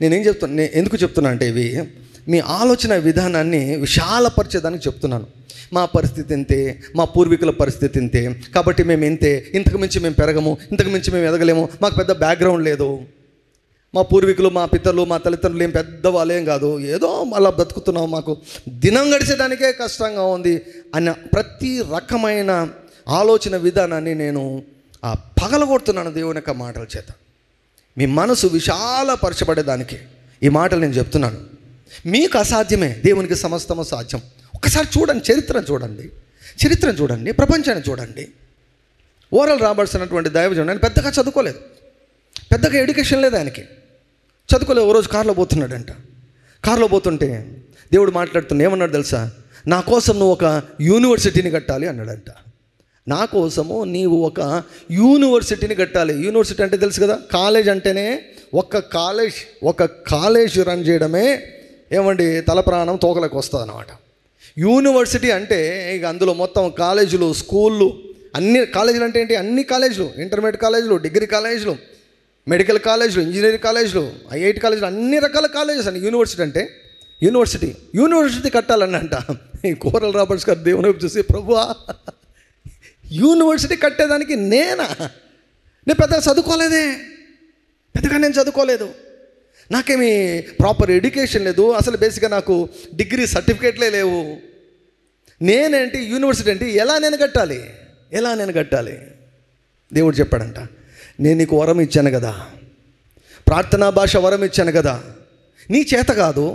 నేనేం చెప్తున్నా, ఎందుకు చెప్తున్నా అంటే ఇవి మీ ఆలోచన విధానాన్ని విశాలపరిచేదానికి చెప్తున్నాను. మా పరిస్థితి ఇంతే, మా పూర్వీకుల పరిస్థితి ఇంతే, కాబట్టి మేము ఇంతే, ఇంతకు మించి మేము పెరగము, ఇంతకు మించి మేము ఎదగలేము, మాకు పెద్ద బ్యాక్గ్రౌండ్ లేదు, మా పూర్వీకులు, మా పితరులు, మా తల్లిదండ్రులు ఏం పెద్ద వాళ్ళేం కాదు, ఏదో అలా బ్రతుకుతున్నాం, మాకు దినం గడిచేదానికే కష్టంగా ఉంది అన్న ప్రతి రకమైన ఆలోచన విధానాన్ని నేను పగలగొడుతున్నాను దేవుని యొక్క మాటల చేత. మీ మనసు విశాలపరచబడేదానికి ఈ మాటలు నేను చెప్తున్నాను. మీకు అసాధ్యమే, దేవునికి సమస్తము సాధ్యం. ఒకసారి చూడండి, చరిత్రను చూడండి, ప్రపంచాన్ని చూడండి. ఓరల్ రాబర్ట్స్ అన్నటువంటి దైవజనుడు, ఆయన పెద్దగా చదువుకోలేదు, పెద్దగా ఎడ్యుకేషన్ లేదు ఆయనకి, చదువుకోలేదు. ఓ రోజు కారులో పోతున్నాడంట. కారులో పోతుంటే దేవుడు మాట్లాడుతున్నా, ఏమన్నాడు తెలుసా? నా కోసం నువ్వు ఒక యూనివర్సిటీని కట్టాలి అన్నాడంట. నా కోసము నీవు ఒక యూనివర్సిటీని కట్టాలి. యూనివర్సిటీ అంటే తెలుసు కదా, కాలేజ్ అంటేనే ఒక కాలేజ్ రన్ చేయడమే ఏమండి తల ప్రాణం తోకలకు వస్తుంది అన్నమాట. యూనివర్సిటీ అంటే ఇక అందులో మొత్తం కాలేజీలు, స్కూళ్ళు, అన్ని కాలేజీలు అంటే ఏంటి? అన్ని కాలేజీలు, ఇంటర్మీడియట్ కాలేజీలు, డిగ్రీ కాలేజీలు, మెడికల్ కాలేజీలు, ఇంజనీరింగ్ కాలేజీలు, ఐఐటి కాలేజీలు, అన్ని రకాల కాలేజెస్ అండి యూనివర్సిటీ అంటే. యూనివర్సిటీ కట్టాలన్నంట. ఈ ఓరల్ రాబర్ట్స్ గారు దేవుని వైపు చూసి, ప్రభువా యూనివర్సిటీ కట్టేదానికి నేను పెద్దగా చదువుకోలేదు, నాకేమీ ప్రాపర్ ఎడ్యుకేషన్ లేదు, అసలు బేసిక్గా నాకు డిగ్రీ సర్టిఫికేట్లే లేవు, నేనేంటి యూనివర్సిటీ ఏంటి, ఎలా నేను కట్టాలి? దేవుడు చెప్పాడంట, నేను నీకు వరం ఇచ్చాను కదా, ప్రార్థనా భాష వరం ఇచ్చాను కదా, నీ చేత కాదు,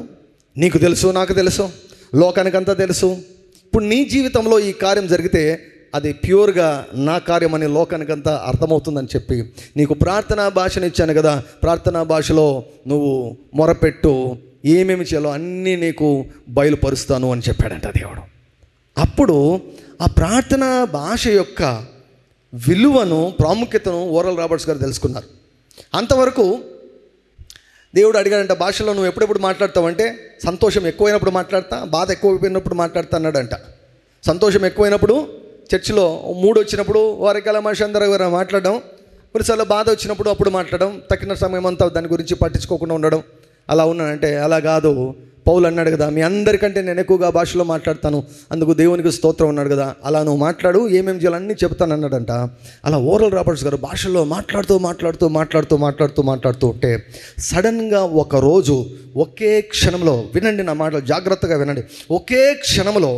నీకు తెలుసు, నాకు తెలుసు, లోకానికంతా తెలుసు. ఇప్పుడు నీ జీవితంలో ఈ కార్యం జరిగితే అది ప్యూర్గా నా కార్యం అని లోకానికంతా అర్థమవుతుందని చెప్పి నీకు ప్రార్థనా భాషను ఇచ్చాను కదా, ప్రార్థనా భాషలో నువ్వు మొరపెట్టు, ఏమేమి చేయాలో అన్నీ నీకు బయలుపరుస్తాను అని చెప్పాడంట దేవుడు. అప్పుడు ఆ ప్రార్థనా భాష యొక్క విలువను, ప్రాముఖ్యతను ఓరల్ రాబర్ట్స్ గారు తెలుసుకున్నారు. అంతవరకు దేవుడు అడిగాడంట, భాషలో నువ్వు ఎప్పుడెప్పుడు మాట్లాడతావంటే, సంతోషం ఎక్కువైనప్పుడు మాట్లాడతా, బాధ ఎక్కువైపోయినప్పుడు మాట్లాడతా అన్నాడంట. సంతోషం ఎక్కువైనప్పుడు చర్చిలో మూడు వచ్చినప్పుడు వారికల మనిషి అందరూ మాట్లాడడం, కొన్నిసార్లు బాధ వచ్చినప్పుడు అప్పుడు మాట్లాడడం, తక్కిన సమయం అంతా దాని గురించి పట్టించుకోకుండా ఉండడం. అలా ఉన్నానంటే అలా కాదు, పౌలు అన్నాడు కదా, మీ అందరికంటే నేను ఎక్కువగా భాషలో మాట్లాడతాను, అందుకు దేవునికి స్తోత్రం అన్నాడు కదా, అలా నువ్వు మాట్లాడు, ఏమేమి చేయాలన్నీ చెప్తాను అన్నాడంట. అలా ఓరల్ రాబర్ట్స్ గారు భాషల్లో మాట్లాడుతూ ఉంటే సడన్గా ఒకరోజు ఒకే క్షణంలో, వినండి నా మాటలు జాగ్రత్తగా వినండి, ఒకే క్షణంలో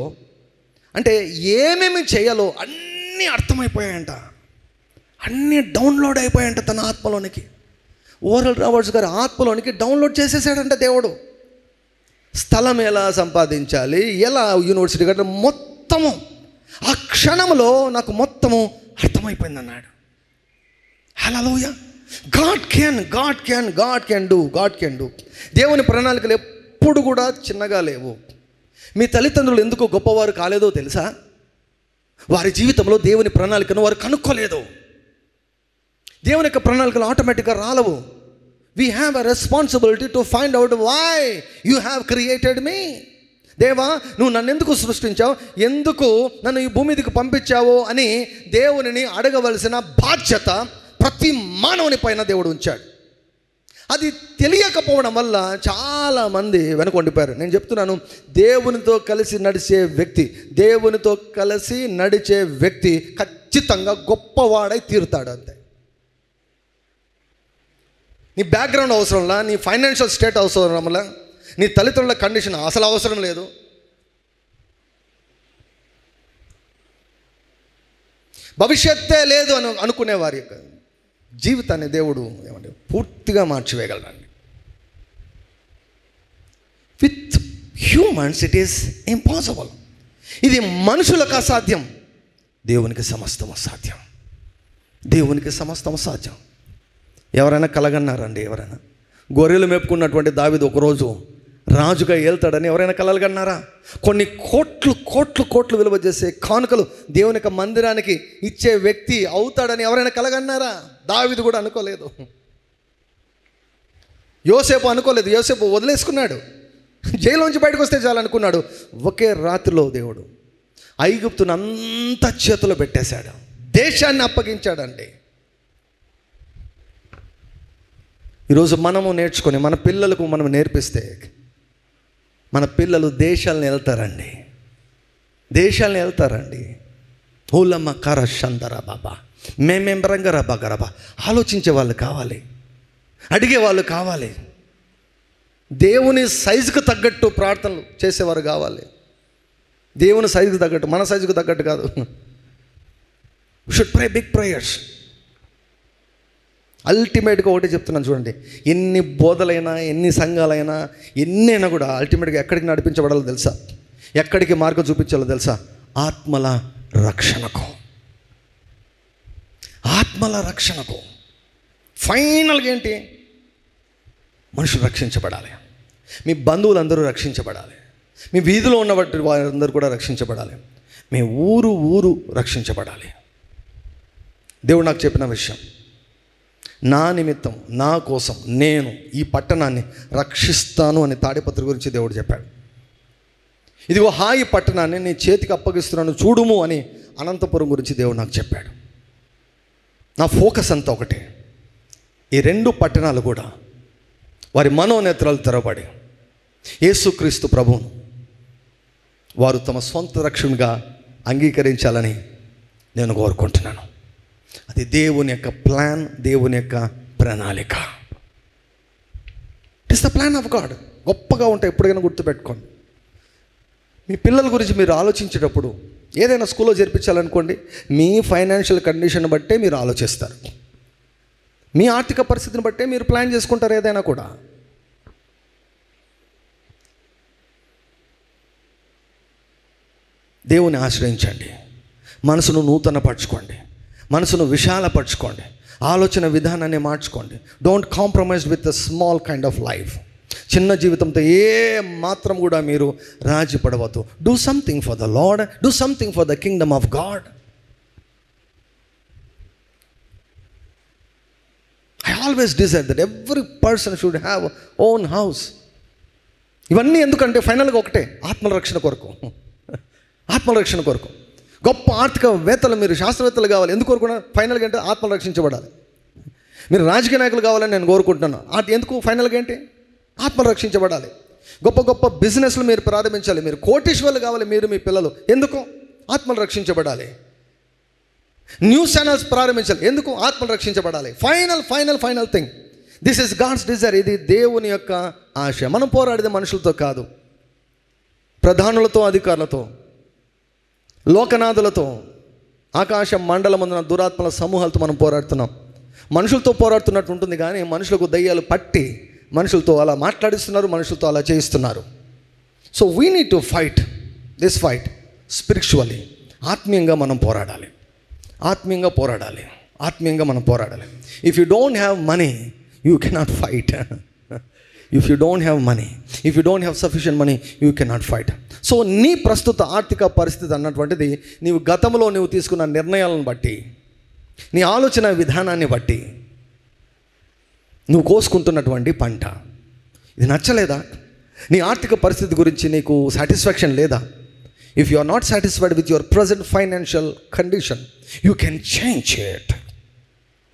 అంటే ఏమేమి చేయాలో అన్నీ అర్థమైపోయాయంట, అన్నీ డౌన్లోడ్ అయిపోయాయంట తన ఆత్మలోనికి. ఓరల్ రాబర్ట్స్ గారు ఆత్మలోనికి డౌన్లోడ్ చేసేసాడంట దేవుడు. స్థలం ఎలా సంపాదించాలి, ఎలా యూనివర్సిటీ కట్టాలి, మొత్తము ఆ క్షణంలో నాకు మొత్తము అర్థమైపోయింది అన్నాడు. హల్లెలూయా. God can do. దేవుని ప్రణాళికలు ఎప్పుడు కూడా చిన్నగా లేవు. మీ తల్లిదండ్రులు ఎందుకు గొప్పవారు కాలేదో తెలుసా? వారి జీవితంలో దేవుని ప్రణాళికను వారు కనుక్కోలేదు. దేవుని యొక్క ప్రణాళికలు ఆటోమేటిక్గా రాలవు. We have a responsibility to find out why you have created me. దేవా, నువ్వు నన్ను ఎందుకు సృష్టించావు, ఎందుకు నన్ను ఈ భూమి మీదకి పంపించావు అని దేవునిని అడగవలసిన బాధ్యత ప్రతి మానవుని పైన దేవుడు ఉంచాడు. అది తెలియకపోవడం వల్ల చాలామంది వెనకొండిపోయారు. నేను చెప్తున్నాను, దేవునితో కలిసి నడిచే వ్యక్తి ఖచ్చితంగా గొప్పవాడై తీరుతాడు. అంతే. నీ బ్యాక్గ్రౌండ్ అవసరంలా, నీ ఫైనాన్షియల్ స్టేట్ అవసరంలా, నీ తల్లిదండ్రుల కండిషన్ అసలు అవసరం లేదు. భవిష్యత్తే లేదు అని అనుకునే వారి యొక్క జీవితాన్ని దేవుడు ఏమంటే పూర్తిగా మార్చివేయగలడండి. With humans it is impossible. ఇది మనుషులకు అసాధ్యం, దేవునికి సమస్తము సాధ్యం. ఎవరైనా కలగన్నారండి? ఎవరైనా గొర్రెలు మేపుకున్నటువంటి దావీదు ఒకరోజు రాజుగా ఏళ్తాడని ఎవరైనా కలగన్నారా? కొన్ని కోట్లు విలువ చేసే కానుకలు దేవుని యొక్క మందిరానికి ఇచ్చే వ్యక్తి అవుతాడని ఎవరైనా కలగన్నారా? దావీదు కూడా అనుకోలేదు. యోసేపు అనుకోలేదు. యోసేపు వదిలేసుకున్నాడు, జైల్లోంచి బయటకు వస్తే చాలనుకున్నాడు. ఒకే రాత్రిలో దేవుడు ఐగుప్తును అంతా చేతిలో పెట్టేశాడు, దేశాన్ని అప్పగించాడండి. ఈరోజు మనము నేర్చుకొని మన పిల్లలకు మనం నేర్పిస్తే మన పిల్లలు దేశాలను వెళ్తారండి. హోలమ్మ కర షందరా బాబా, మేమేం రంగరా బగరబా. ఆలోచించే వాళ్ళు కావాలి, అడిగే వాళ్ళు కావాలి, దేవుని సైజుకు తగ్గట్టు ప్రార్థనలు చేసేవారు కావాలి. దేవుని సైజుకు తగ్గట్టు, మన సైజుకు తగ్గట్టు కాదు. Should pray big prayers. అల్టిమేట్గా ఒకటే చెప్తున్నాను చూడండి, ఎన్ని బోధలైనా, ఎన్ని సంఘాలైనా, ఎన్నైనా కూడా అల్టిమేట్గా ఎక్కడికి నడిపించబడాలో తెలుసా? ఎక్కడికి మార్గం చూపించాలో తెలుసా? ఆత్మల రక్షణకు. ఆత్మల రక్షణకు. ఫైనల్గా ఏంటి? మనుషులు రక్షించబడాలి. మీ బంధువులందరూ రక్షించబడాలి. మీ వీధిలో ఉన్న వారందరూ కూడా రక్షించబడాలి. మీ ఊరు రక్షించబడాలి. దేవుడు నాకు చెప్పిన విషయం, నా నిమిత్తం, నా కోసం నేను ఈ పట్టణాన్ని రక్షిస్తాను అని తాడిపత్రి గురించి దేవుడు చెప్పాడు. ఇదిగో హాయి పట్టణాన్ని నీ చేతికి అప్పగిస్తున్నాను చూడుము అని అనంతపురం గురించి దేవుడు నాకు చెప్పాడు. నా ఫోకస్ అంతా ఒకటే, ఈ 2 పట్టణాలు కూడా వారి మనోనేత్రాలు తెరవబడి యేసుక్రీస్తు ప్రభువును వారు తమ సొంత రక్షణగా అంగీకరించాలని నేను కోరుకుంటున్నాను. అది దేవుని యొక్క ప్లాన్, దేవుని యొక్క ప్రణాళిక. It is the plan of God. గొప్పగా ఉంటాయి, ఎప్పటికైనా గుర్తుపెట్టుకోండి. మీ పిల్లల గురించి మీరు ఆలోచించేటప్పుడు, ఏదైనా స్కూల్లో చేర్పించాలనుకోండి, మీ ఫైనాన్షియల్ కండిషన్ బట్టే మీరు ఆలోచిస్తారు. మీ ఆర్థిక పరిస్థితిని బట్టే మీరు ప్లాన్ చేసుకుంటారు ఏదైనా కూడా. దేవుని ఆశ్రయించండి. మనసును నూతనపరచుకోండి, మనసును విశాలపరచుకోండి, ఆలోచన విధానాన్ని మార్చుకోండి. Don't compromise with the small kind of life. చిన్న జీవితంతో ఏ మాత్రం కూడా మీరు రాజీ పడవద్దు. Do something for the Lord, do something for the kingdom of God. I always desire that every person should have own house. ఇవన్నీ ఎందుకంటే ఫైనల్గా ఒకటే, ఆత్మల రక్షణ కొరకు. ఆత్మల రక్షణ కొరకు. గొప్ప ఆర్థికవేత్తలు, మీరు శాస్త్రవేత్తలు కావాలి. ఎందుకు కోరుకున్నారు? ఫైనల్గా అంటే ఆత్మలు రక్షించబడాలి. మీరు రాజకీయ నాయకులు కావాలని నేను కోరుకుంటున్నాను. ఎందుకు? ఫైనల్గా ఏంటి? ఆత్మలు రక్షించబడాలి. గొప్ప గొప్ప బిజినెస్లు మీరు ప్రారంభించాలి. మీరు కోటీశ్వర్లు కావాలి, మీరు మీ పిల్లలు. ఎందుకు? ఆత్మలు రక్షించబడాలి. న్యూస్ ఛానల్స్ ప్రారంభించాలి. ఎందుకు? ఆత్మలు రక్షించబడాలి. Final thing, this is God's desire. ఇది దేవుని యొక్క ఆశ. మనం పోరాడేది మనుషులతో కాదు, ప్రధానులతో, అధికారులతో, లోకనాథులతో, ఆకాశ మండలమందున దురాత్మల సమూహాలతో మనం పోరాడుతున్నాం. మనుషులతో పోరాడుతున్నట్టు ఉంటుంది, కానీ మనుషులకు దయ్యాలు పట్టి మనుషులతో అలా మాట్లాడిస్తున్నారు, మనుషులతో అలా చేయిస్తున్నారు. So we need to fight this fight spiritually. ఆత్మీయంగా మనం పోరాడాలి, ఆత్మీయంగా పోరాడాలి, ఆత్మీయంగా మనం పోరాడాలి. If you don't have money, you cannot fight. If you don't have money, if you don't have sufficient money, you cannot fight. So నీ ప్రస్తుత ఆర్థిక పరిస్థితి అన్నటువంటిది నీవు గతంలో నువ్వు తీసుకున్న నిర్ణయాలను బట్టి, నీ ఆలోచన విధానాన్ని బట్టి నువ్వు కోసుకుంటున్నటువంటి పంట. ఇది నచ్చలేదా? నీ ఆర్థిక పరిస్థితి గురించి నీకు సాటిస్ఫాక్షన్ లేదా? If you are not satisfied with your present financial condition, you can change it.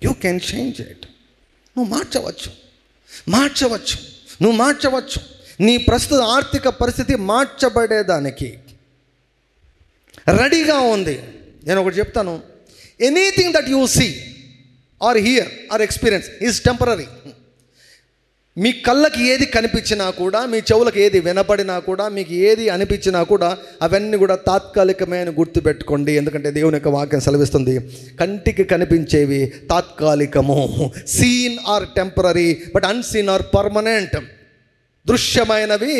You can change it. నువ్వు మార్చవచ్చు. నువ్వు మార్చవచ్చు. నీ ప్రస్తుత ఆర్థిక పరిస్థితి మార్చబడేదానికి రెడీగా ఉంది. నేను ఒకటి చెప్తాను, anything that you see or hear or experience is temporary. మీ కళ్ళకి ఏది కనిపించినా కూడా, మీ చెవులకు ఏది వినపడినా కూడా, మీకు ఏది అనిపించినా కూడా అవన్నీ కూడా తాత్కాలికమే అని గుర్తుపెట్టుకోండి. ఎందుకంటే దేవుని యొక్క వాక్యం సెలవిస్తుంది, కంటికి కనిపించేవి తాత్కాలికము. Seen are temporary but unseen are permanent. దృశ్యమైనవి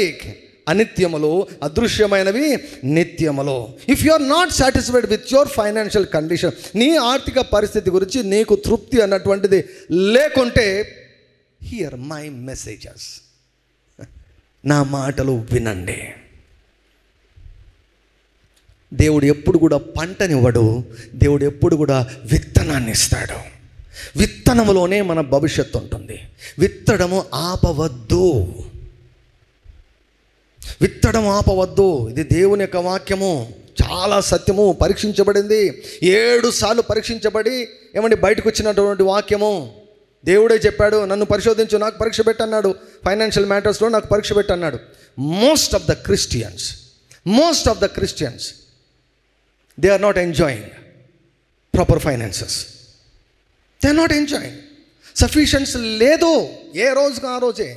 అనిత్యములు, అదృశ్యమైనవి నిత్యములు. If you are not satisfied with your financial condition, నీ ఆర్థిక పరిస్థితి గురించి నీకు తృప్తి అన్నటువంటిది లేకుంటే, హియర్ మై మెసేజెస్, నా మాటలు వినండి. దేవుడు ఎప్పుడు కూడా పంటనివ్వడు, దేవుడు ఎప్పుడు కూడా విత్తనాన్ని ఇస్తాడు. విత్తనములోనే మన భవిష్యత్తు ఉంటుంది. విత్తడము ఆపవద్దు, విత్తడం ఆపవద్దు. ఇది దేవుని యొక్క వాక్యము, చాలా సత్యము, పరీక్షించబడింది. 7 సార్లు పరీక్షించబడి ఏమండి బయటకు వచ్చినటువంటి వాక్యము. దేవుడే చెప్పాడు, నన్ను పరిశోధించు, నాకు పరీక్ష పెట్టన్నాడు. ఫైనాన్షియల్ మ్యాటర్స్లో నాకు పరీక్ష పెట్టన్నాడు. Most of the Christians they are not enjoying proper finances. They are not enjoying. Sufficiency లేదు, ఏ రోజుకు ఆ రోజే.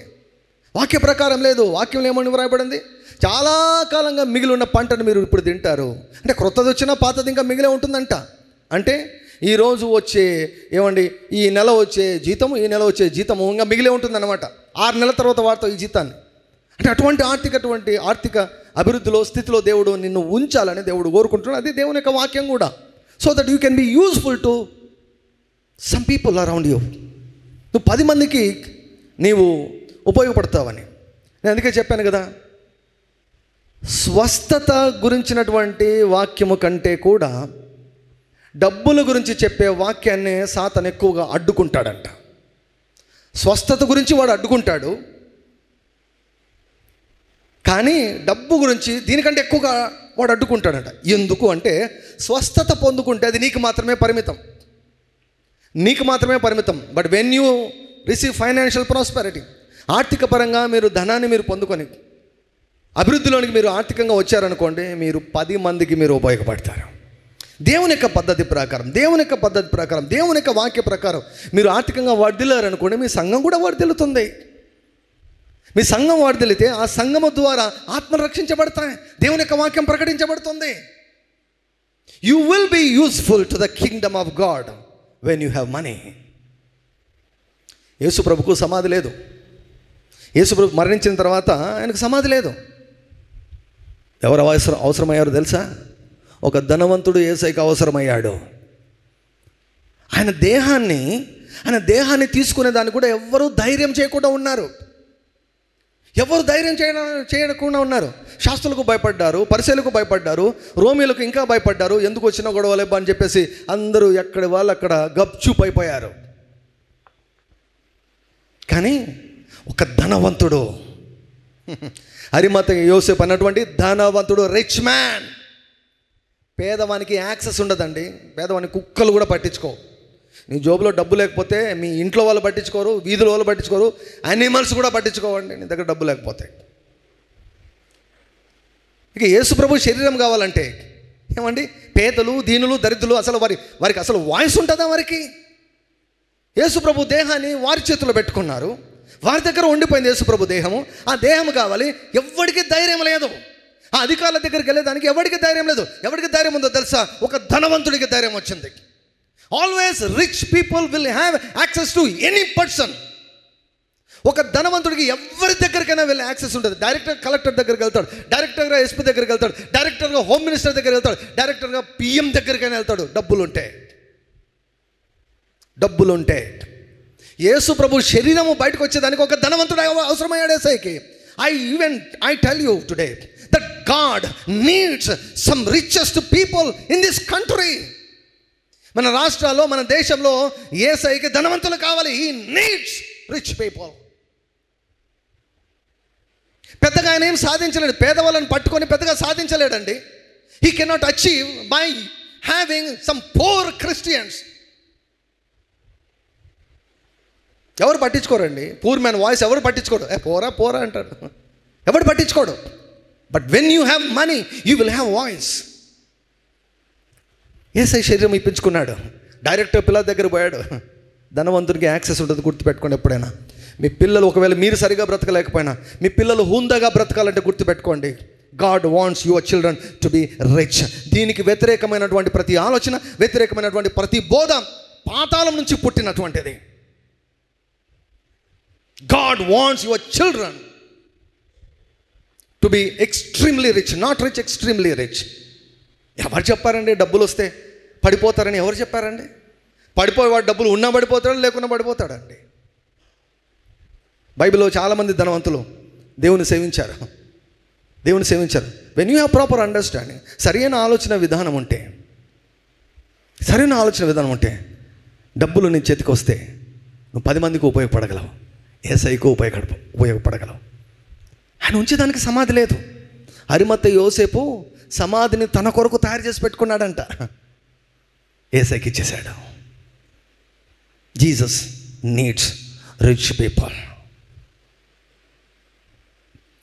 వాక్య ప్రకారం లేదు. వాక్యంలో ఏమని వ్రాయబడింది? చాలా కాలంగా మిగిలి ఉన్న పంటను మీరు ఇప్పుడు తింటారు. అంటే క్రొత్తది వచ్చినా పాతది ఇంకా మిగిలే ఉంటుందంట. అంటే ఈరోజు వచ్చే ఈ నెల వచ్చే జీతము ఇంకా మిగిలే ఉంటుందన్నమాట. 6 నెలల తర్వాత వాడతావు ఈ జీతాన్ని. అంటే అటువంటి ఆర్థిక అభివృద్ధిలో స్థితిలో దేవుడు నిన్ను ఉంచాలని దేవుడు కోరుకుంటున్నాడు. అది దేవుని యొక్క వాక్యం కూడా. So that you can be useful to some people around you. నువ్వు 10 మందికి నీవు ఉపయోగపడతావని నేను అందుకే చెప్పాను కదా. స్వస్థత గురించినటువంటి వాక్యము కంటే కూడా డబ్బుల గురించి చెప్పే వాక్యాన్ని సాతాను ఎక్కువగా అడ్డుకుంటాడంట. స్వస్థత గురించి వాడు అడ్డుకుంటాడు, కానీ డబ్బు గురించి దీనికంటే ఎక్కువగా వాడు అడ్డుకుంటాడంట. ఎందుకు అంటే స్వస్థత పొందుకుంటే అది నీకు మాత్రమే పరిమితం. But when you receive financial prosperity, ఆర్థిక పరంగా మీరు ధనాన్ని మీరు పొందుకొని అభివృద్ధిలోనికి మీరు ఆర్థికంగా వచ్చారనుకోండి, మీరు 10 మందికి మీరు ఉపయోగపడతారు. దేవుని యొక్క పద్ధతి ప్రకారం, దేవుని యొక్క వాక్య ప్రకారం మీరు ఆర్థికంగా వర్ధిల్లారనుకోండి, మీ సంఘం కూడా వర్ధిల్లుతుంది. మీ సంఘం వర్ధిల్లితే ఆ సంఘము ద్వారా ఆత్మలు రక్షించబడతాయి, దేవుని యొక్క వాక్యం ప్రకటించబడుతుంది. You will be useful to the kingdom of God when you have money. యేసు ప్రభుకు సమాధి లేదు. యేసు ప్రభు మరణించిన తర్వాత ఆయనకు సమాధి లేదు. ఎవరు అవసరమయ్యారో తెలుసా? ఒక ధనవంతుడు యేసయ్యకి అవసరమయ్యాడు. ఆయన దేహాన్ని తీసుకునే దాన్ని కూడా ఎవ్వరూ ధైర్యం చేయకుండా ఉన్నారు. చేయకుండా ఉన్నారు. శాస్త్రులకు భయపడ్డారు, పరిసయ్యులకు భయపడ్డారు, రోమీలకు ఇంకా భయపడ్డారు. ఎందుకు వచ్చినా గొడవలేబ్బా అని చెప్పేసి అందరూ ఎక్కడి వాళ్ళు అక్కడ గప్చుప్ అయిపోయారు. కానీ ఒక ధనవంతుడు, అరిమతయి యోసేపు అన్నటువంటి ధనవంతుడు, రిచ్ మ్యాన్. పేదవానికి యాక్సెస్ ఉండదండి. పేదవానికి కుక్కలు కూడా పట్టించుకో. నీ జోబులో డబ్బు లేకపోతే మీ ఇంట్లో వాళ్ళు పట్టించుకోరు, వీధుల వాళ్ళు పట్టించుకోరు, యానిమల్స్ కూడా పట్టించుకోవండి నీ దగ్గర డబ్బు లేకపోతే. ఇక యేసు ప్రభు శరీరం కావాలంటే పేదలు, దీనులు, దరిద్రులు అసలు వారికి అసలు వాయిస్ ఉంటుందా? వారికి యేసు ప్రభు దేహాన్ని వారి చేతిలో పెట్టుకున్నారు, వారి దగ్గర ఉండిపోయింది యేసు ప్రభు దేహము. ఆ దేహం కావాలి, ఎవరికి ధైర్యం లేదు. ఆ అధికారుల దగ్గరికి వెళ్ళేదానికి ఎవరికి ధైర్యం లేదు. ఎవరికి ధైర్యం ఉందో తెలుసా? ఒక ధనవంతుడికి ధైర్యం వచ్చింది. Always rich people will have access to any person. ఒక ధనవంతుడికి ఎవరి దగ్గరికైనా వెళ్ళే యాక్సెస్ ఉంటుంది. డైరెక్టర్ కలెక్టర్ దగ్గరికి వెళ్తాడు, డైరెక్టర్గా ఎస్పీ దగ్గరికి వెళ్తాడు, డైరెక్టర్గా హోమ్ మినిస్టర్ దగ్గరికి వెళ్తాడు, డైరెక్టర్గా పిఎం దగ్గరికైనా వెళ్తాడు. డబ్బులుంటే యేసు ప్రభు శరీరము బయటకు వచ్చేదానికి ఒక ధనవంతుడు అవసరమయ్యాడు యేసయ్యకి. I tell you today that God needs some richest people in this country. మన రాష్ట్రాల్లో, మన దేశంలో యేసయ్యకి ధనవంతులు కావాలి. He needs rich people. పెద్దగా ఆయన ఏం సాధించలేడు, పేదవాళ్ళని పట్టుకొని పెద్దగా సాధించలేడండి. He cannot achieve by having some poor Christians. ఎవరు పట్టించుకోరండి. పూర్ మ్యాన్ వాయిస్ ఎవరు పట్టించుకోడు. పోరా అంటాడు, ఎవరు పట్టించుకోడు. But when you have money you will have voice. యేసయ్య శరీరం ఇప్పించుకున్నాడు, డైరెక్టర్ పిల్లల దగ్గర పోయాడు. ధనవంతుడికి యాక్సెస్ ఉంటుంది, గుర్తుపెట్టుకోండి. ఎప్పుడైనా మీ పిల్లలు, ఒకవేళ మీరు సరిగా బ్రతకలేకపోయినా, మీ పిల్లలు హుందాగా బ్రతకాలంటే గుర్తుపెట్టుకోండి, God wants your children to be rich. దీనికి వ్యతిరేకమైనటువంటి ప్రతి ఆలోచన, వ్యతిరేకమైనటువంటి ప్రతి బోధ పాతాళం నుంచి పుట్టినటువంటిది. God wants your children to be extremely rich, not rich, extremely rich. ఎవరు చెప్పారండి డబ్బులు వస్తే పడిపోతారని? ఎవరు చెప్పారండి? పడిపోయేవాడు డబ్బులు ఉన్నా పడిపోతాడు, లేకున్నా పడిపోతాడండి. బైబిల్లో చాలామంది ధనవంతులు దేవుని సేవించారు. When you have proper understanding, సరైన ఆలోచన విధానం ఉంటే డబ్బులు నీ చేతికి వస్తే నువ్వు 10 మందికి ఉపయోగపడగలవు, యేసయ్యకు ఉపయోగపడగలవు. ఆయన ఉంచేదానికి సమాధి లేదు. అరిమతయి యోసేపు సమాధిని తన కొరకు తయారు చేసి పెట్టుకున్నాడంట, యేసయ్యకి ఇచ్చేశాడు. Jesus needs rich people,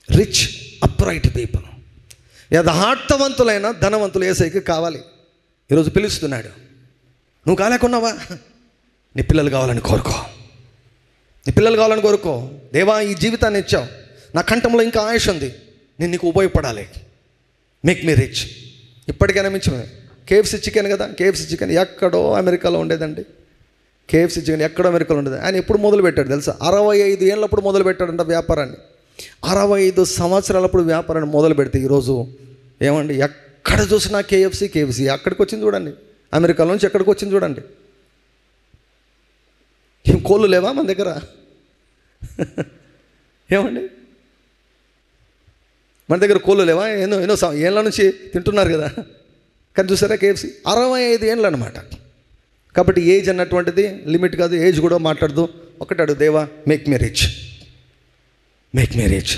rich upright people. యథార్థవంతులైన ధనవంతులు యేసయ్యకి కావాలి. ఈరోజు పిలుస్తున్నాడు. నువ్వు కాలేకున్నావా? నీ పిల్లలు కావాలని కోరుకో. దేవా, ఈ జీవితాన్ని ఇచ్చావు, నా కంఠంలో ఇంకా ఆయుష్ ఉంది, నేను నీకు ఉపయోగపడాలి. Make me rich. ఇప్పటికైనా మించి కేఎఫ్సీ చికెన్ కదా, కేఎఫ్సీ చికెన్ ఎక్కడో అమెరికాలో ఉండేదండి. కేఎఫ్సీ చికెన్ ఎక్కడో అమెరికాలో ఉండేది. ఆయన ఎప్పుడు మొదలు పెట్టాడు తెలుసా? 65 ఏళ్ళప్పుడు మొదలు పెట్టాడంట వ్యాపారాన్ని. 65 సంవత్సరాలప్పుడు వ్యాపారాన్ని మొదలు పెడితే ఈరోజు ఏమండి, ఎక్కడ చూసినా కేఎఫ్సీ అక్కడికి వచ్చింది చూడండి. అమెరికాలో నుంచి ఎక్కడికి వచ్చింది చూడండి. ఏం కోళ్ళు లేవా మన దగ్గర? ఏమండి, మన దగ్గర కోళ్ళు లేవా? ఎన్నో ఏళ్ళ నుంచి తింటున్నారు కదా. కానీ చూసారా, కేఎఫ్సీ 65 ఏళ్ళు అనమాట. కాబట్టి ఏజ్ అన్నటువంటిది లిమిట్ కాదు, ఏజ్ కూడా మాట్లాడదు. ఒకటాడు, దేవా మేక్ మీ రిచ్.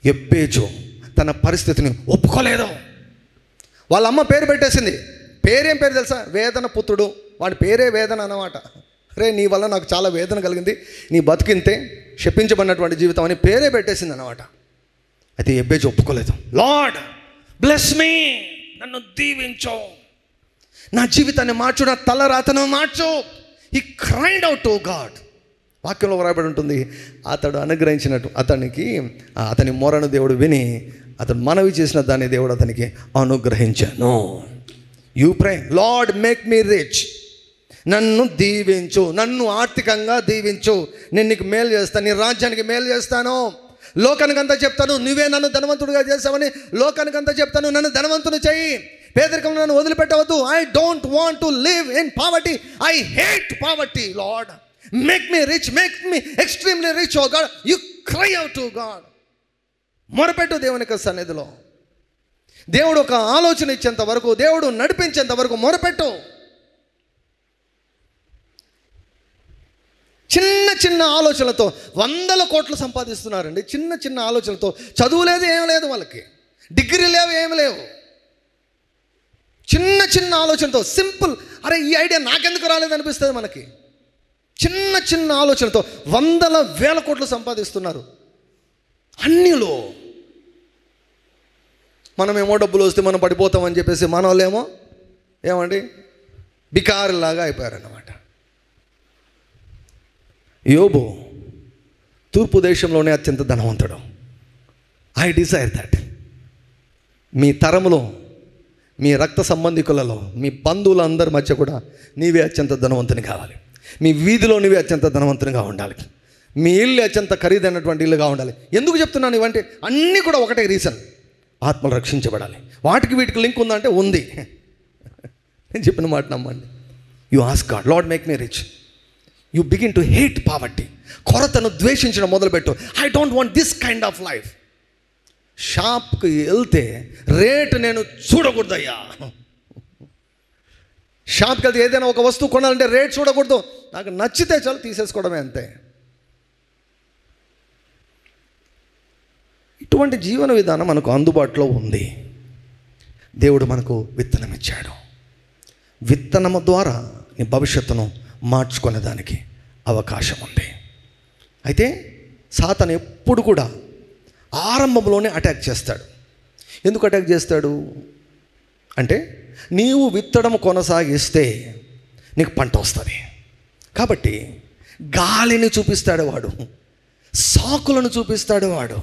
ఎబ్బేజు తన పరిస్థితిని ఒప్పుకోలేదు. వాళ్ళ అమ్మ పేరు పెట్టేసింది. పేరేం పేరు తెలుసా? వేదన పుత్రుడు. వాడి పేరే వేదన అన్నమాట. రే, నీ వల్ల నాకు చాలా వేదన కలిగింది, నీ బతికింతే, శపించబడినటువంటి జీవితం అని పేరే పెట్టేసింది అన్నమాట. అయితే ఎబ్బేజు ఒప్పుకోలేదు. లార్డ్ బ్లెస్ మీ, నన్ను దీవించు, నా జీవితాన్ని మార్చు, నా తల రాతను మార్చు. హి క్రైడ్ అవుట్ టు గాడ్. వాక్యంలో వ్రాయబడి ఉంటుంది, అతడు అనుగ్రహించినట్టు అతని మొరను దేవుడు విని అతడు మనవి చేసిన దాన్ని దేవుడు అతనికి అనుగ్రహించాను. You pray, Lord make me rich, నన్ను దీవించు, నన్ను ఆర్థికంగా దీవించు, నేను నీకు మేలు చేస్తాను, నీ రాజ్యానికి మేలు చేస్తాను, లోకానికంతా చెప్తాను, నువ్వే నన్ను ధనవంతుడిగా చేస్తావని లోకానికంతా చెప్తాను, నన్ను ధనవంతుని చెయ్యి, పేదరికంలో నన్ను వదిలిపెట్టవద్దు. I don't want to live in poverty, I hate poverty. Lord make me rich, make me extremely rich. O God, you cry out to God. మొరపెట్టు దేవుని యొక్క సన్నిధిలో. దేవుడు ఒక ఆలోచన ఇచ్చేంత వరకు, దేవుడు నడిపించేంత వరకు మొరపెట్టు. చిన్న ఆలోచనలతో 100 కోట్లు సంపాదిస్తున్నారండి. చిన్న ఆలోచనలతో. చదువు లేదు, ఏం లేదు, వాళ్ళకి డిగ్రీ లేవు, ఏమి లేవు. చిన్న ఆలోచనతో, సింపుల్, అరే ఈ ఐడియా నాకెందుకు రాలేదనిపిస్తుంది మనకి. చిన్న ఆలోచనతో 100,000 కోట్లు సంపాదిస్తున్నారు అన్నిలో. మనమేమో డబ్బులు వస్తే మనం పడిపోతామని చెప్పేసి మన వాళ్ళేమో ఏమండి బికారులాగా అయిపోయారన్నమాట. యోబు తూర్పు దేశంలోనే అత్యంత ధనవంతుడు. I desire that. మీ తరములో, మీ రక్త సంబంధికులలో, మీ బంధువులందరి మధ్య కూడా నీవే అత్యంత ధనవంతుని కావాలి. మీ వీధిలో నీవే అత్యంత ధనవంతునిగా ఉండాలి. మీ ఇల్లు అత్యంత ఖరీదైనటువంటి ఇల్లుగా ఉండాలి. ఎందుకు చెప్తున్నాను ఇవంటే? అన్నీ కూడా ఒకటే రీజన్, ఆత్మలు రక్షించబడాలి. వాటికి వీటికి లింక్ ఉందంటే ఉంది. నేను చెప్పిన మాట నమ్మండి. You ask God, Lord make me rich. You begin to hate poverty. కొరతను ద్వేషించడం మొదలుపెట్టు. I don't want this kind of life. షాప్కి వెళ్తే రేటు నేను చూడకూడదయ్యా. షాప్కి వెళ్తే ఏదైనా ఒక వస్తువు కొనాలంటే రేట్ చూడకూడదు. నాకు నచ్చితే చాలు, తీసేసుకోవడమే అంతే. ఇటువంటి జీవన విధానం మనకు అందుబాటులో ఉంది. దేవుడు మనకు విత్తనం ఇచ్చాడు. విత్తనము ద్వారా నీ భవిష్యత్తును మార్చుకునే దానికి అవకాశం ఉంది. అయితే సాతాను ఎప్పుడు కూడా ఆరంభంలోనే అటాక్ చేస్తాడు. ఎందుకు అటాక్ చేస్తాడు అంటే, నీవు విత్తడం కొనసాగిస్తే నీకు పంట వస్తుంది కాబట్టి గాలిని చూపిస్తాడు వాడు, సాకులను చూపిస్తాడు వాడు,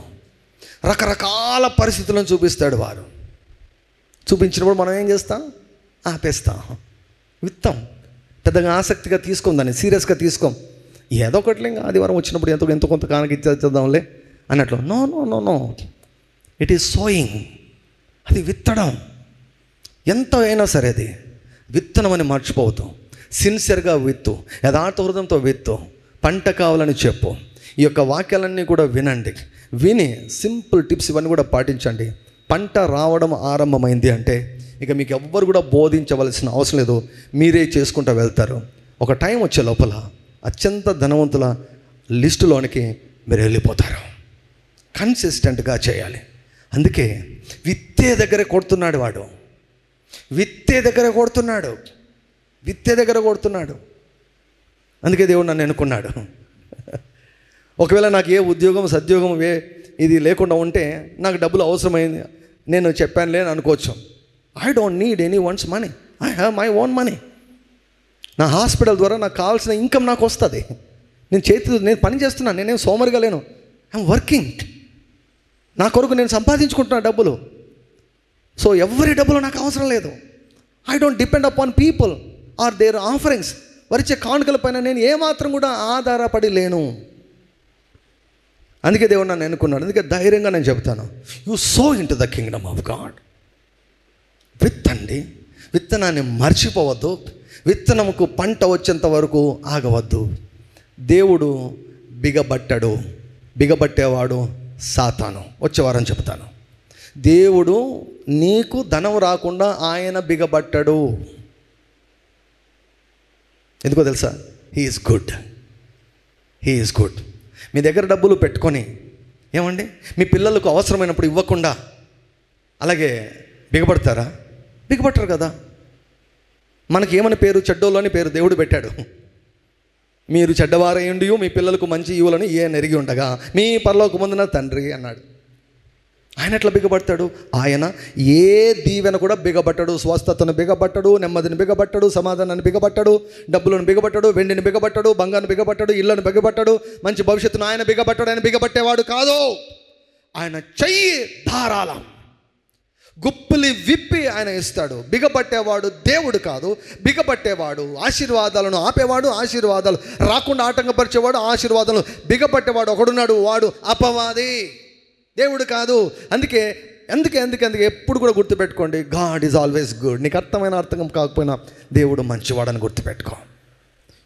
రకరకాల పరిస్థితులను చూపిస్తాడు వాడు. చూపించినప్పుడు మనం ఏం చేస్తాం? ఆపేస్తాం, విత్తం. పెద్దగా ఆసక్తిగా తీసుకోం, దాన్ని సీరియస్గా తీసుకోం. ఏదో ఒకటి ఆదివారం వచ్చినప్పుడు ఎంతో కొంత కానకి ఇచ్చేద్దాంలే అన్నట్లు. No no no no it is sowing. అది విత్తడం. ఎంత అయినా సరే అది విత్తనం అని మర్చిపోవద్దు. సిన్సియర్గా విత్తు, యథార్థ హృదయంతో విత్తు, పంట కావాలని చెప్పు. ఈ యొక్క వాక్యాలన్నీ కూడా వినండి. విని సింపుల్ టిప్స్ ఇవన్నీ కూడా పాటించండి. పంట రావడం ఆరంభమైంది అంటే ఇక మీకు ఎవ్వరు కూడా బోధించవలసిన అవసరం లేదు, మీరే చేసుకుంటూ వెళ్తారు. ఒక టైం వచ్చే లోపల అత్యంత ధనవంతుల లిస్టులోనికి మీరు వెళ్ళిపోతారు. కన్సిస్టెంట్గా చేయాలి. అందుకే విత్తే దగ్గర కొడుతున్నాడు వాడు, విత్తే దగ్గర కొడుతున్నాడు. అందుకే దేవుడు నన్ను ఎన్నుకున్నాడు. ఒకవేళ నాకు ఏ ఉద్యోగం సద్యోగం ఇది లేకుండా ఉంటే నాకు డబ్బులు అవసరమైంది, నేను చెప్పాను లేని అనుకోవచ్చు. I don't need any once money, I have my own money. నా హాస్పిటల్ ద్వారా నాకు కావాల్సిన ఇన్కమ్ నాకు వస్తుంది. నేను పని చేస్తున్నాను, నేనేం సోమరిగా లేను. I'm working. నా కొరకు నేను సంపాదించుకుంటున్నా డబ్బులు. సో ఎవరి డబ్బులు నాకు అవసరం లేదు. I don't depend upon people or their offerings. వారిచ్చే కానుకల పైన నేను ఏమాత్రం కూడా ఆధారపడి లేను. అందుకే దేవుడు నన్ను ఎన్నుకున్నాడు. అందుకే ధైర్యంగా నేను చెప్తాను, you sow into the kingdom of God. విత్తండి, విత్తనాన్ని మర్చిపోవద్దు, విత్తనముకు పంట వచ్చేంత వరకు ఆగవద్దు. దేవుడు బిగబట్టాడు, బిగబట్టేవాడు సాతాను. వచ్చే వారం చెప్తాను. దేవుడు నీకు ధనం రాకుండా ఆయన బిగబట్టాడు. ఎందుకో తెలుసా? He is good, he is good. మీ దగ్గర డబ్బులు పెట్టుకొని ఏమండి మీ పిల్లలకు అవసరమైనప్పుడు ఇవ్వకుండా అలాగే బిగబడతారా? బిగబట్టరు కదా. మనకి ఏమని పేరు? చెడ్డోళ్ళు అని పేరు దేవుడు పెట్టాడు. మీరు చెడ్డవారయ్యుండి మీ పిల్లలకు మంచి ఇవ్వాలని ఏ నెరిగి ఉండగా మీ పరలోకమందున తండ్రి అన్నాడు. ఆయన ఎట్లా బిగబడతాడు? ఆయన ఏ దీవెన కూడా బిగబట్టడు. స్వస్థతను బిగబట్టడు, నెమ్మదిని బిగబట్టడు, సమాధానాన్ని బిగబట్టడు, డబ్బులను బిగబట్టడు, వెండిని బిగబట్టడు, బంగారుని బిగబట్టడు, ఇళ్లను బిగబట్టడు, మంచి భవిష్యత్తును ఆయన బిగబట్టడు. ఆయన బిగబట్టేవాడు కాదు. ఆయన చెయ్యి ధారాళం, గుప్పులి విప్పి ఆయన ఇస్తాడు. బిగబట్టేవాడు దేవుడు కాదు. బిగబట్టేవాడు ఆశీర్వాదాలను ఆపేవాడు, ఆశీర్వాదాలు రాకుండా ఆటంకపరిచేవాడు, ఆశీర్వాదాలను బిగబట్టేవాడు ఒకడున్నాడు. వాడు అపవాది, దేవుడు కాదు. అందుకే ఎప్పుడు కూడా గుర్తుపెట్టుకోండి, గాడ్ ఈజ్ ఆల్వేస్ గుడ్. నీకు అర్థం కాకపోయినా దేవుడు మంచివాడని గుర్తుపెట్టుకో.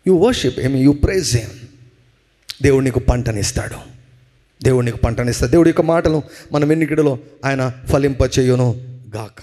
You worship him, you praise him. దేవుడు నీకు పంటనిస్తాడు, దేవుడు నీకు పంటనిస్తాడు. దేవుడి యొక్క మాటలు మన వెన్నికిడిలో ఆయన ఫలింపచేయును గాక.